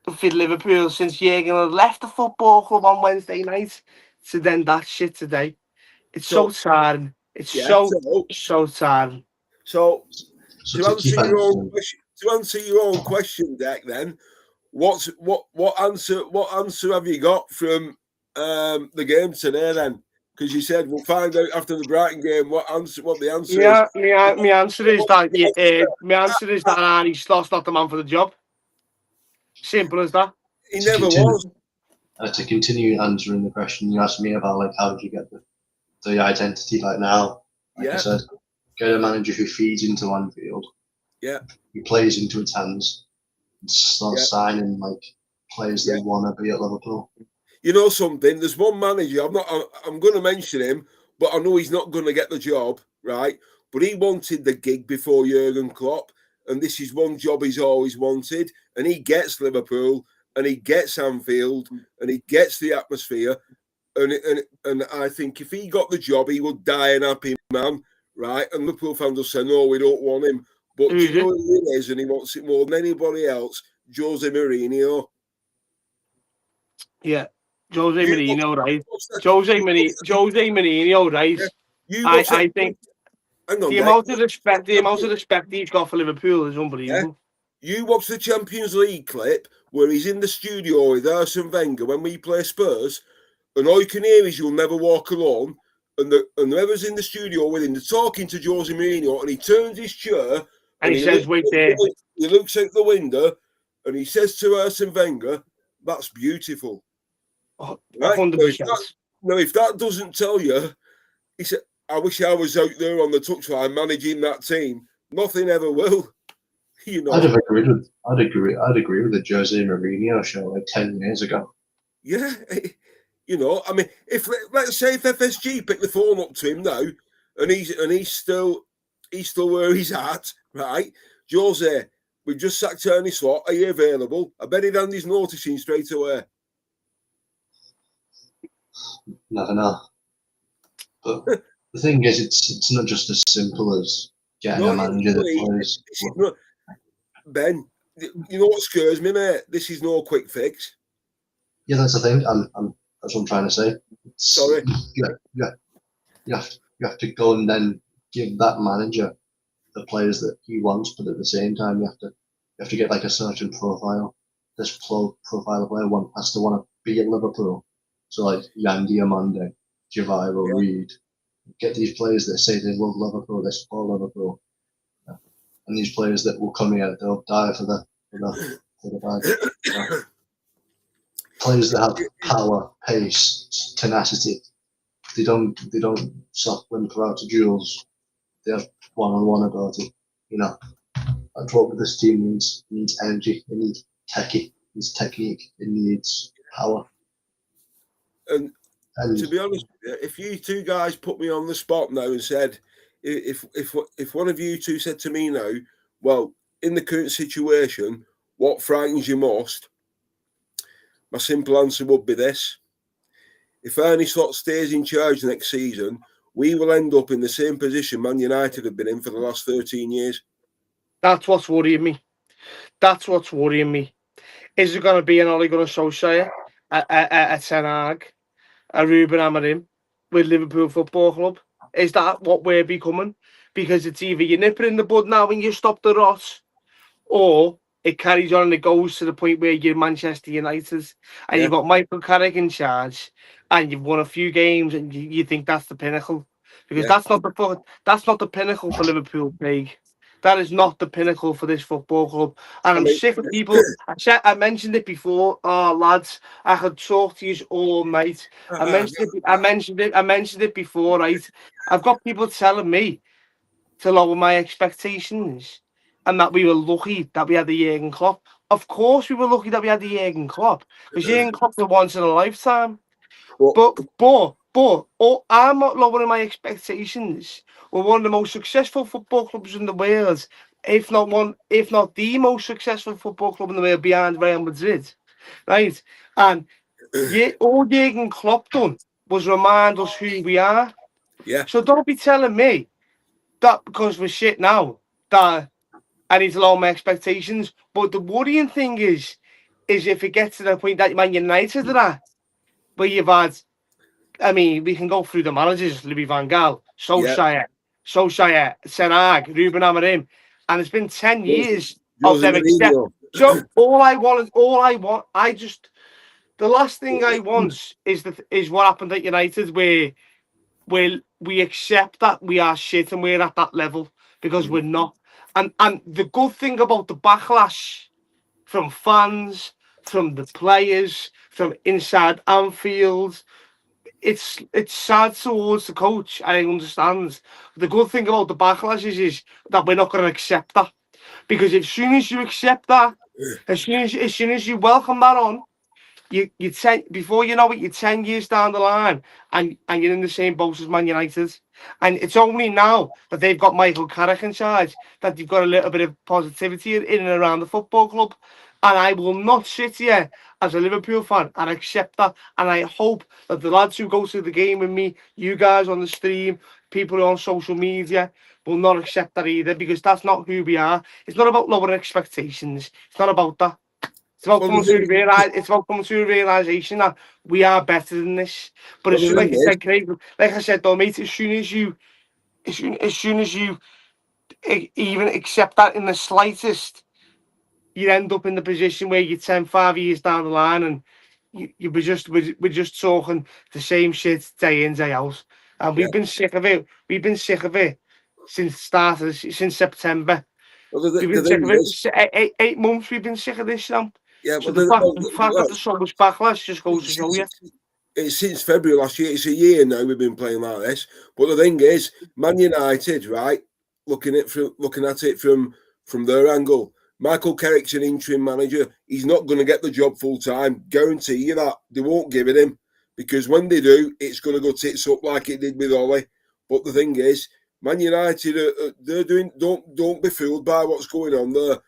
for Liverpool since Jurgen had left the football club on Wednesday night to then that shit today. It's so tiring. It's so tiring. So to answer your own question, Deck, then what answer have you got from the game today then? Because you said we'll find out after the Brighton game what the answer is. My answer is that Arnie Slot's not the man for the job. Simple as that. He never was. To continue answering the question you asked me about, like, how do you get the identity like now? Like I said, get a manager who feeds into Anfield. Yeah. He plays into its hands. And start signing like players that want to be at Liverpool. You know something? There's one manager. I'm going to mention him. but I know he's not going to get the job, right? But he wanted the gig before Jurgen Klopp, and this is one job he's always wanted, and he gets Liverpool, and he gets Anfield, and he gets the atmosphere, and I think if he got the job, he would die an happy man, right? And Liverpool fans will say, no, we don't want him. But do you know who he is, and he wants it more than anybody else? Jose Mourinho. Yeah, Jose Mourinho, right? Jose Mourinho, right? Yeah. I think the amount of respect he's got for Liverpool is unbelievable. Yeah. You watch the Champions League clip where he's in the studio with Arsene Wenger when we play Spurs, and all you can hear is "You'll never walk alone." And whoever's in the studio with him, they're talking to Jose Mourinho, and he turns his chair and he says, "Wait there." He looks out the window, and he says to Arsene Wenger, "That's beautiful." 100%. Now, if that doesn't tell you, he said, "I wish I was out there on the touchline managing that team." Nothing ever will. You know. I'd agree with the Jose Mourinho show like 10 years ago. Yeah. You know, I mean, let's say if FSG pick the phone up to him now, and he's still where he's at, right? Jose, we've just sacked Ernie Slot. Are you available? I bet he'd hand his notice in straight away. Never know. But the thing is, it's not just as simple as getting a manager that plays. Ben, you know what scares me, mate? This is no quick fix. Yeah, that's the thing. That's what I'm trying to say. Sorry. You have to go and then give that manager the players that he wants, but at the same time, you have to get like a certain profile. This profile player has to want to be at Liverpool. So like Yandy Diomande, Javiro, Reed, get these players that say they love Liverpool, they support Liverpool, and these players that will come here, they'll die for the badge. Players that have power, pace, tenacity. They don't stop when they're out to duels. They have one-on-one ability. You know, that's what this team needs. It needs energy. It needs techie. It needs technique. It needs power. And to be honest with you, if you two guys put me on the spot now and said, if one of you two said to me now, well, in the current situation, what frightens you most? My simple answer would be this. If Ernie Slot stays in charge next season, we will end up in the same position Man United have been in for the last 13 years. That's what's worrying me. Is there going to be an Ole Gunnar Solskjaer, a Ten Hag, a Ruben Amorim with Liverpool Football Club? Is that what we're becoming? Because it's either you nip it in the bud now and you stop the rot, or it carries on and it goes to the point where you're Manchester United and you've got Michael Carrick in charge and you've won a few games and you think that's the pinnacle. Because that's not the pinnacle for Liverpool, Craig. That is not the pinnacle for this football club. And I'm sick of people. I mentioned it before. Oh, lads, I could talk to you all night. I mentioned it before, right? I've got people telling me to lower my expectations and that we were lucky that we had the Jurgen Klopp. Of course we were lucky that we had the Jurgen Klopp. Because Jurgen Klopp's a once in a lifetime. But I'm not lowering my expectations. We're one of the most successful football clubs in the world, if not the most successful football club in the world behind Real Madrid, right? And all Jurgen Klopp done was remind us who we are. Yeah. So don't be telling me that because we're shit now that I need to lower my expectations. But the worrying thing is if it gets to the point that Man United are at, where you've had, I mean, we can go through the managers: Louis van Gaal, Solskjaer, Ten Hag, Ruben Amorim, and it's been 10 years of them accept. So the last thing I want is what happened at United, where we accept that we are shit and we're at that level because we're not. And the good thing about the backlash from fans, from the players, from inside Anfield, it's sad towards the coach. I understand. The good thing about the backlash is that we're not going to accept that, because as soon as you accept that, as soon as you welcome that on, you 10 before you know it, you're 10 years down the line, and you're in the same boat as Man United. And it's only now that they've got Michael Carrick in charge that you've got a little bit of positivity in and around the football club. And I will not sit here as a Liverpool fan and accept that. And I hope that the lads who go to the game with me, you guys on the stream, people on social media, will not accept that either, because that's not who we are. It's not about lowering expectations. It's not about that. It's about coming to realize. It's about coming to a realization that we are better than this. But Well, like I said, Craig, like I said, though, mate, as soon as you even accept that in the slightest, you end up in the position where you're 5 years down the line, and we're just talking the same shit day in, day out. And we've been sick of it. We've been sick of it since September. Well, We've been sick of it. 8 months. We've been sick of this now. Yeah, So the fact that there's so much backlash just goes to show you. It's since February last year. It's a year now we've been playing like this. But the thing is, Man United, right? Looking at it from their angle, Michael Carrick's an interim manager. He's not going to get the job full time. Guarantee you that. They won't give it him, because when they do, it's going to go tits up like it did with Ollie. But the thing is, Man United, they're doing. Don't be fooled by what's going on there.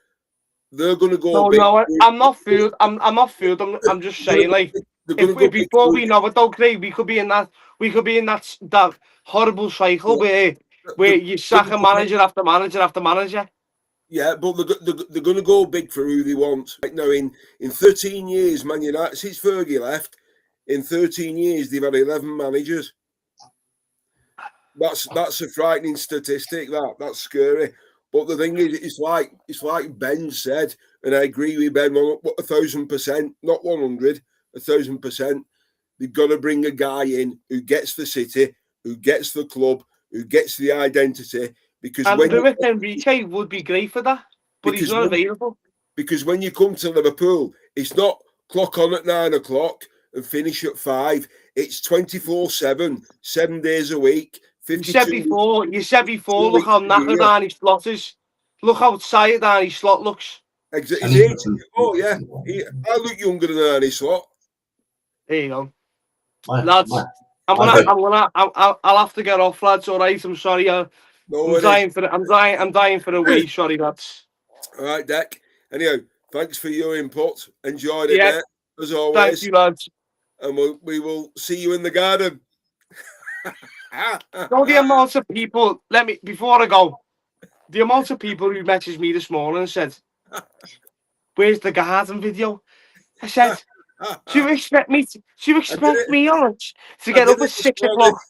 They're going to go. No, I'm not fooled. I'm not fooled. I'm just saying, like, if before we know it, though, Craig, we could be in that that horrible cycle where you sack a manager after manager after manager. Yeah, but they're going to go big for who they want. Right now, in 13 years, Man United, since Fergie left, in 13 years they've had 11 managers. That's a frightening statistic. That's scary. But the thing is, it's like Ben said, and I agree with Ben 1,000%, not 100, 1,000%. They've got to bring a guy in who gets the city, who gets the club, who gets the identity. Because Enrique would be great for that, but he's not available. Because when you come to Liverpool, it's not clock on at 9 o'clock and finish at 5. It's 24/7, 7 days a week. You said before, look how knackered Arnie Slot is. Look how tired Arnie Slot looks. Exactly. Oh, yeah. I look younger than Arnie Slot. There you go. Lads, I'll have to get off, lads, all right? I'm sorry. I'm dying for a wee, sorry, lads. All right, Deck. Anyhow, thanks for your input. Enjoyed it, mate, as always. Thank you, lads. And we will see you in the garden. The amount of people, before I go, the amount of people who messaged me this morning and said, "Where's the garden video?" I said, "Do you expect me on it to get up at 6 o'clock?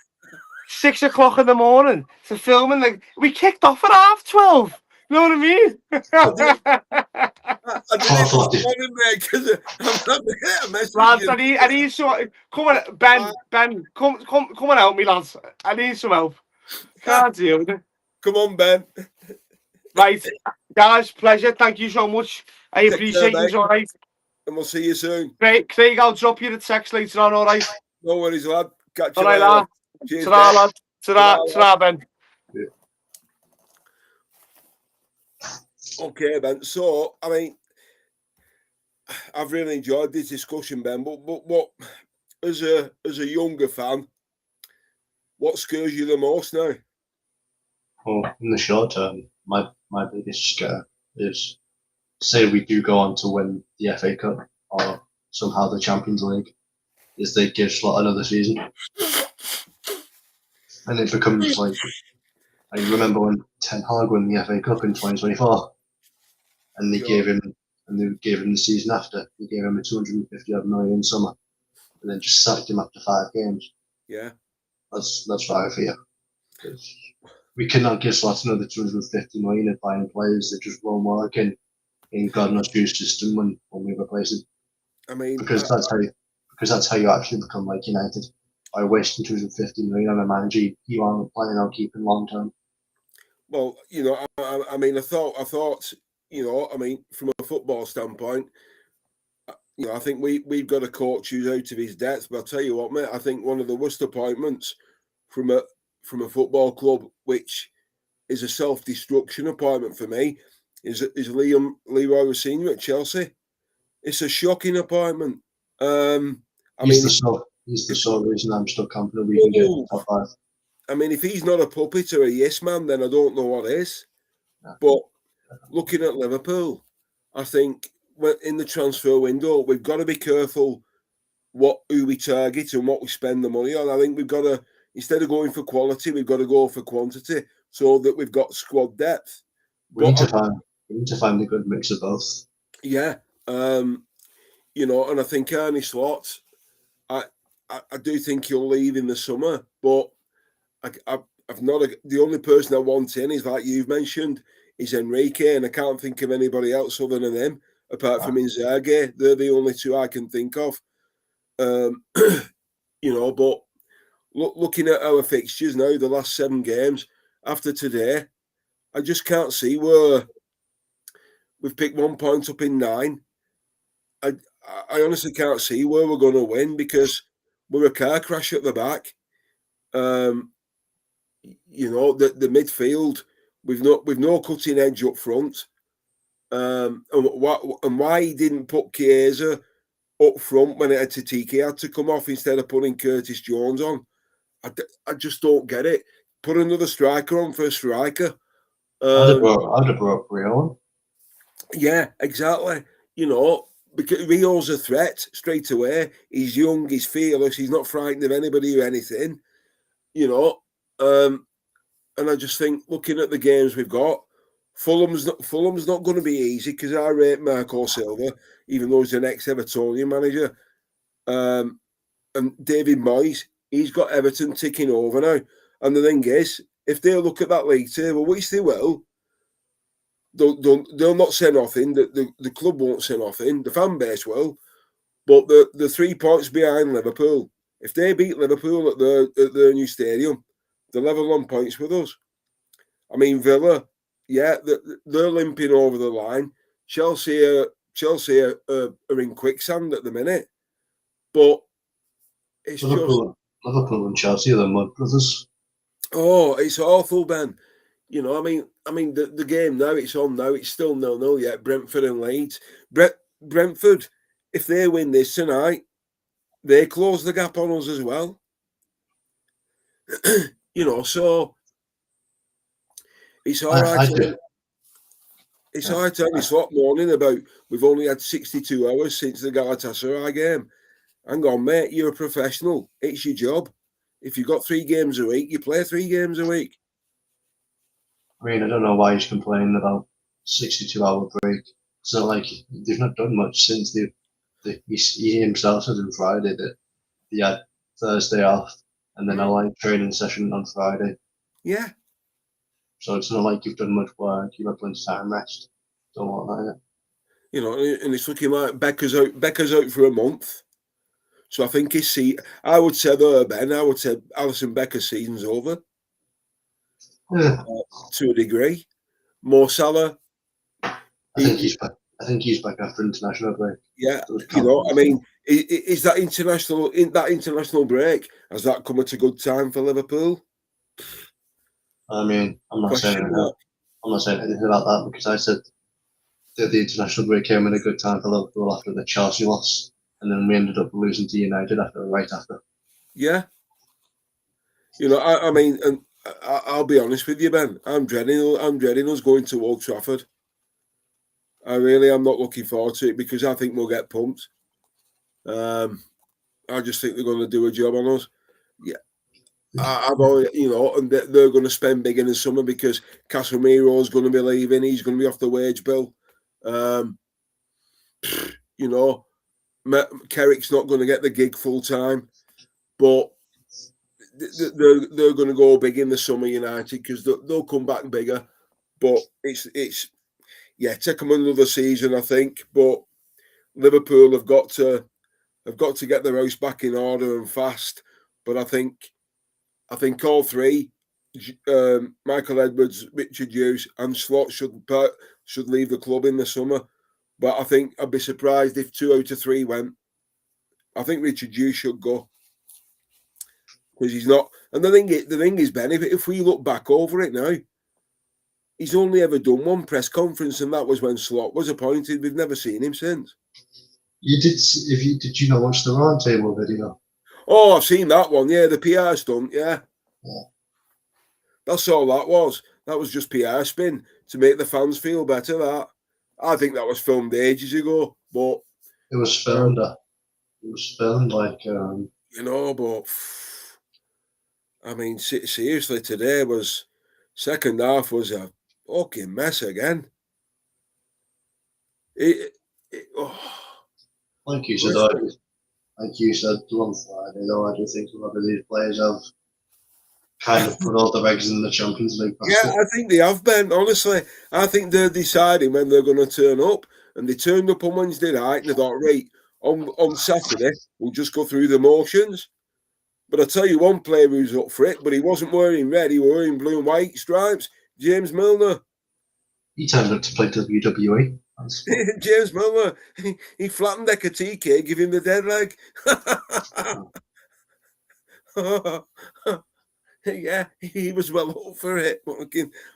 6 o'clock in the morning to film, and we kicked off at 12:30. You know what I mean?" Lads, I need some. Come on, Ben, come and help me, lads. I need some help. Can't deal with it. Come on, Ben. Right, guys, pleasure. Thank you so much. I appreciate you. All right. And we'll see you soon. Great, Craig, I'll drop you the text later on, all right? No worries, lad. Catch you later. Lad. Cheers, ta-ra, lad. Ta-ra, Ben. Yeah. Okay, Ben. So, I mean, I've really enjoyed this discussion, Ben. But what, as a younger fan, what scares you the most now? Well, in the short term, my biggest scare is, say we do go on to win the FA Cup or somehow the Champions League, is they give Slot another season. And it becomes like, I remember when Ten Hag won the FA Cup in 2024, and they gave him the season after. They gave him a 250 odd million in summer, and then just sacked him after 5 games. Yeah, that's what I fear. We cannot give Slot another 250 million at buying players that just won't work in God knows whose system when we replace him. I mean, because that's how you actually become like United, by wasting 250 million on a manager you aren't planning on keeping long term. Well, you know, I mean, I thought, you know, I mean, from a football standpoint, you know, I think we've got a coach who's out of his depth. But I'll tell you what, mate, I think one of the worst appointments from a football club, which is a self-destruction appointment for me, is Leroy Rossini at Chelsea. It's a shocking appointment. He's the sole reason I'm still confident we can get top 5. I mean, if he's not a puppet or a yes man, then I don't know what is. Yeah. But looking at Liverpool, I think in the transfer window, we've got to be careful who we target and what we spend the money on. I think we've got to, instead of going for quality, we've got to go for quantity so that we've got squad depth. We need to find a good mix of both. Yeah. You know, and I think Arne Slot, I do think he'll leave in the summer, but I've not the only person I want in is, like you've mentioned, is Enrique, and I can't think of anybody else other than him apart from Inzaghi. They're the only two I can think of. You know, but looking at our fixtures now, the last 7 games after today, I just can't see where we've picked 1 point up in 9. I honestly can't see where we're going to win because we're a car crash at the back. You know, the midfield, we've no cutting edge up front. And why he didn't put Chiesa up front when Tiki had to come off instead of putting Curtis Jones on, I just don't get it. Put another striker on for a striker. I'd have brought Rio on. Yeah, exactly. You know, because Rio's a threat straight away. He's young, he's fearless, he's not frightened of anybody or anything. You know, and I just think looking at the games we've got, Fulham's not going to be easy because I rate Marco Silva, even though he's an ex-Evertonian manager. And David Moyes, he's got Everton ticking over now. And the thing is, if they look at that league table, which they will, they'll not say nothing. The club won't say nothing. The fan base will. But the 3 points behind Liverpool, if they beat Liverpool at their new stadium, they're level on points with us. I mean, Villa, yeah, they're limping over the line. Chelsea are in quicksand at the minute. But it's Liverpool and Chelsea are the mud brothers. Oh, it's awful, Ben. You know, I mean, the game now, it's on now. It's still 0-0 yet. Brentford and Leeds. Brentford, if they win this tonight, they close the gap on us as well. You know, so it's all right. It's all right to only slot morning about we've only had 62 hours since the Galatasaray game. Hang on, mate, you're a professional. It's your job. If you've got 3 games a week, you play 3 games a week. I mean, I don't know why he's complaining about 62-hour break. It's not like they've not done much since he himself said on Friday that he had Thursday off and then a light training session on Friday. Yeah. So it's not like you've done much work. You've had plenty of time rest. Don't want that. You know, and it's looking like Becker's out for a month. So I think I would say Ben, I would say Alisson Becker's season's over. Yeah. To a degree. Mo Salah. I think he's back after international break. Yeah, you know, I mean, is that international break, has that come at a good time for Liverpool? I mean, I'm not saying anything about that because I said that the international break came at a good time for Liverpool after the Chelsea loss, and then we ended up losing to United right after. Yeah. You know, I mean, and I'll be honest with you, Ben. I'm dreading us going to Old Trafford. I really am not looking forward to it because I think we'll get pumped. I just think they're going to do a job on us. Yeah, I've already, you know, and they're going to spend big in the summer because Casemiro's going to be leaving. He's going to be off the wage bill. You know, Kerrick's not going to get the gig full time, but they're going to go big in the summer, United, because they'll come back bigger. But it's take them another season, I think. But Liverpool have got to get their house back in order and fast. But I think all 3, Michael Edwards, Richard Hughes, and Slot should leave the club in the summer. But I think I'd be surprised if 2 out of 3 went. I think Richard Hughes should go because he's not. And the thing is, Ben, if we look back over it now, he's only ever done one press conference, and that was when Slot was appointed. We've never seen him since. Did you not watch the round table video? Oh, I've seen that one. Yeah, the PR stunt. Yeah. That's all that was. That was just PR spin to make the fans feel better. That I think that was filmed ages ago, but it was filmed. It was filmed like but I mean, seriously, today was second half was a fucking mess again. Like you said on Friday, though, I do think a lot of these players have kind of put all the eggs in the Champions League basket. Yeah, I think they have been. Honestly, I think they're deciding when they're going to turn up, and they turned up on Wednesday night, and they thought, right, on Saturday we'll just go through the motions. But I tell you, one player who's up for it, but he wasn't wearing red; he was wearing blue and white stripes. James Milner. He turned up to play WWE. James Milner. He flattened Ekatike, give him the dead leg. Yeah, he was well up for it. No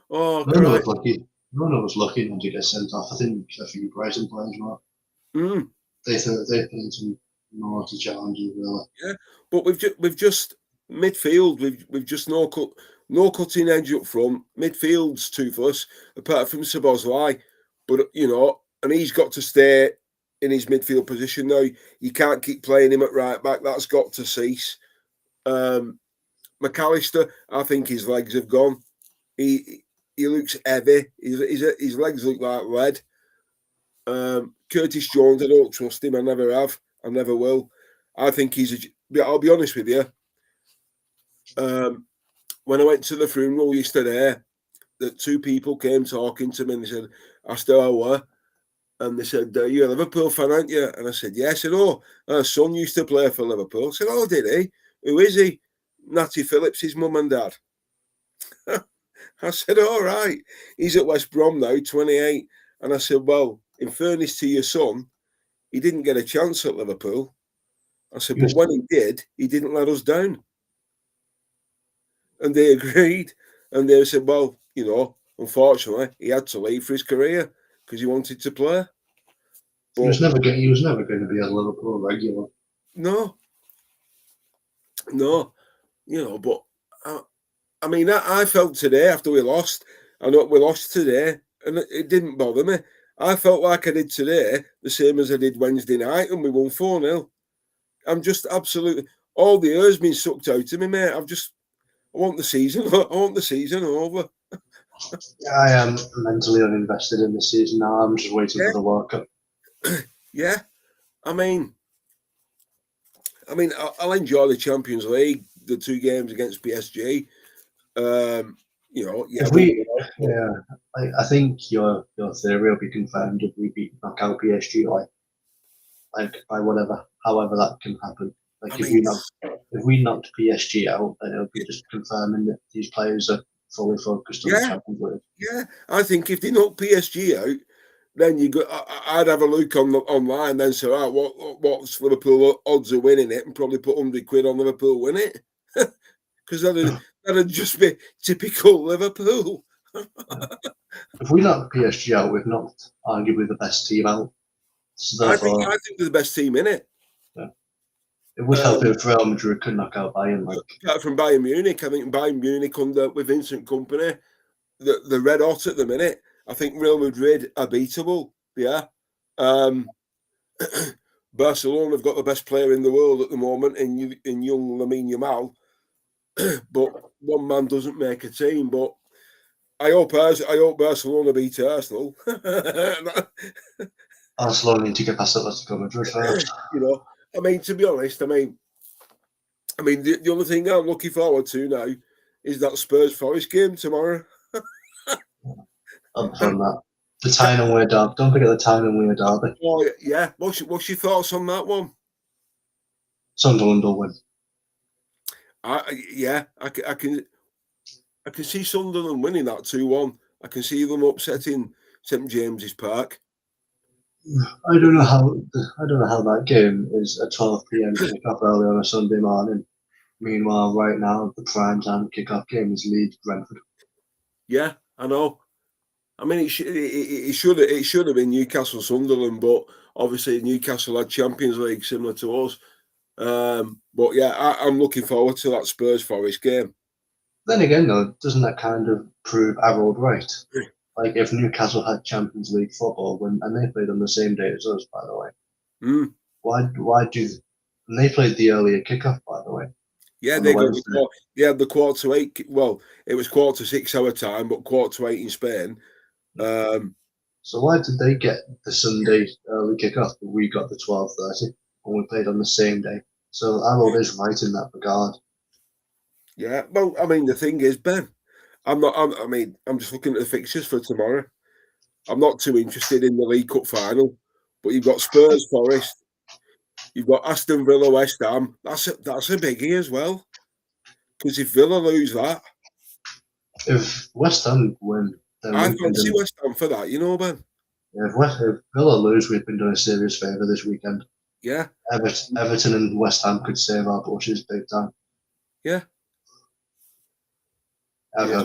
one was lucky. No one was lucky not to get sent off. I think a few Brighton players were. They put some more to challenges, really. Yeah, but we've just midfield. We've just no cutting edge up front. Midfield's toothless, apart from Szoboszlai. But and he's got to stay in his midfield position now. You can't keep playing him at right back. That's got to cease. McAllister, I think his legs have gone. He looks heavy. His legs look like lead. Curtis Jones, I don't trust him. I never have. I never will. I think I'll be honest with you. When I went to the funeral yesterday, that two people came talking to me and they said, I still were. And they said, you're a Liverpool fan, aren't you? And I said, yes. I said, oh, our son used to play for Liverpool. I said, oh, did he? Who is he? Natty Phillips, his mum and dad. I said, all right. He's at West Brom now, 28. And I said, well, in fairness to your son, he didn't get a chance at Liverpool. I said, but when he did, he didn't let us down. And they agreed. And they said, well, unfortunately, he had to leave for his career because he wanted to play. But he was never going to be a Liverpool regular. No. But I mean, I felt today after we lost. I know we lost today, and it didn't bother me. I felt like I did today, the same as I did Wednesday night, and we won 4-0. I'm just absolutely all the air's been sucked out of me, mate. I want the season. I want the season over. I am mentally uninvested in the season now. I'm just waiting for the World Cup. Yeah, I mean, I'll enjoy the Champions League, the 2 games against PSG. I think your theory will be confirmed if we knock out PSG, however that can happen. If we knocked PSG out, then it'll be just confirming that these players are fully focused on the Champions League. Yeah, I think if they knock PSG out, then I'd have a look online, then say, what's Liverpool odds of winning it, and probably put £100 on Liverpool win it, because that'd just be typical Liverpool. If we knock PSG out, we've knocked arguably the best team out. So I think they're the best team in it. Yeah. It would help if Real Madrid could knock out Bayern. Apart from Bayern Munich, I think Bayern Munich with Vincent Kompany, the red hot at the minute. I think Real Madrid are beatable. Yeah. Barcelona have got the best player in the world at the moment in young Lamine Yamal, but one man doesn't make a team. But I hope Barcelona beat Arsenal. Barcelona need to get past Atletico Madrid first. To be honest, the only thing I'm looking forward to now is that Spurs Forest game tomorrow. I'm from that. The Tyne Weir derby. Don't forget the Tyne Weir derby. Oh yeah. What's your thoughts on that one? Sunderland will win. I can see Sunderland winning that 2-1. I can see them upsetting St James's Park. I don't know how that game is a 12 p.m. kick-off early on a Sunday morning. Meanwhile, right now the prime time kick-off game is Leeds Brentford. Yeah, I know. I mean, it should have been Newcastle Sunderland, but obviously Newcastle had Champions League similar to us. But yeah, I'm looking forward to that Spurs Forest game. Then again, though, doesn't that kind of prove Harold right? Like if Newcastle had Champions League football, and they played on the same day as us, by the way. Why do? And they played the earlier kickoff, by the way. Yeah, they had the 8:15. Well, it was 6:15 our time, but 8:15 in Spain. So why did they get the Sunday early kickoff, but we got the 12:30 when we played on the same day? So Harold is right in that regard. Yeah, well, I mean, the thing is, Ben, I'm just looking at the fixtures for tomorrow. I'm not too interested in the League Cup final, but you've got Spurs Forest, you've got Aston Villa West Ham. That's a biggie as well. Because if Villa lose that, if West Ham win, then I fancy West Ham for that. You know, Ben. Yeah, if Villa lose, we've been doing a serious favour this weekend. Yeah, Everton and West Ham could save our bushes big time. Yeah. Right.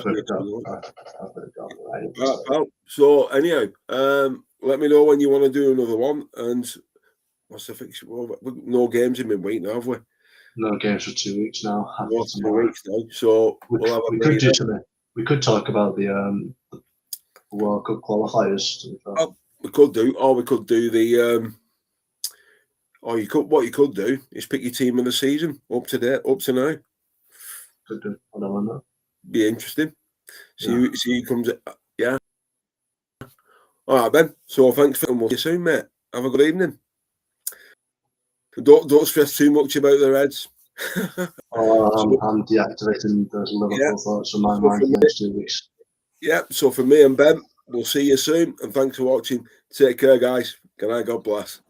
So anyhow, let me know when you want to do another one. And what's the fixture? Well, no games in midweek now, have we? No games for 2 weeks now. 2 weeks now. So we could talk about the World Cup qualifiers. We could do, or we could do the. Or what you could do is pick your team of the season up to now. Could do. I don't know. Be interesting. See who comes. Yeah. All right, Ben. So thanks for we'll see you soon, mate. Have a good evening. Don't stress too much about the Reds. I'm deactivating the Liverpool thoughts on my mind for the next 2 weeks. Yeah. So for me and Ben, we'll see you soon, and thanks for watching. Take care, guys. Good night. God bless.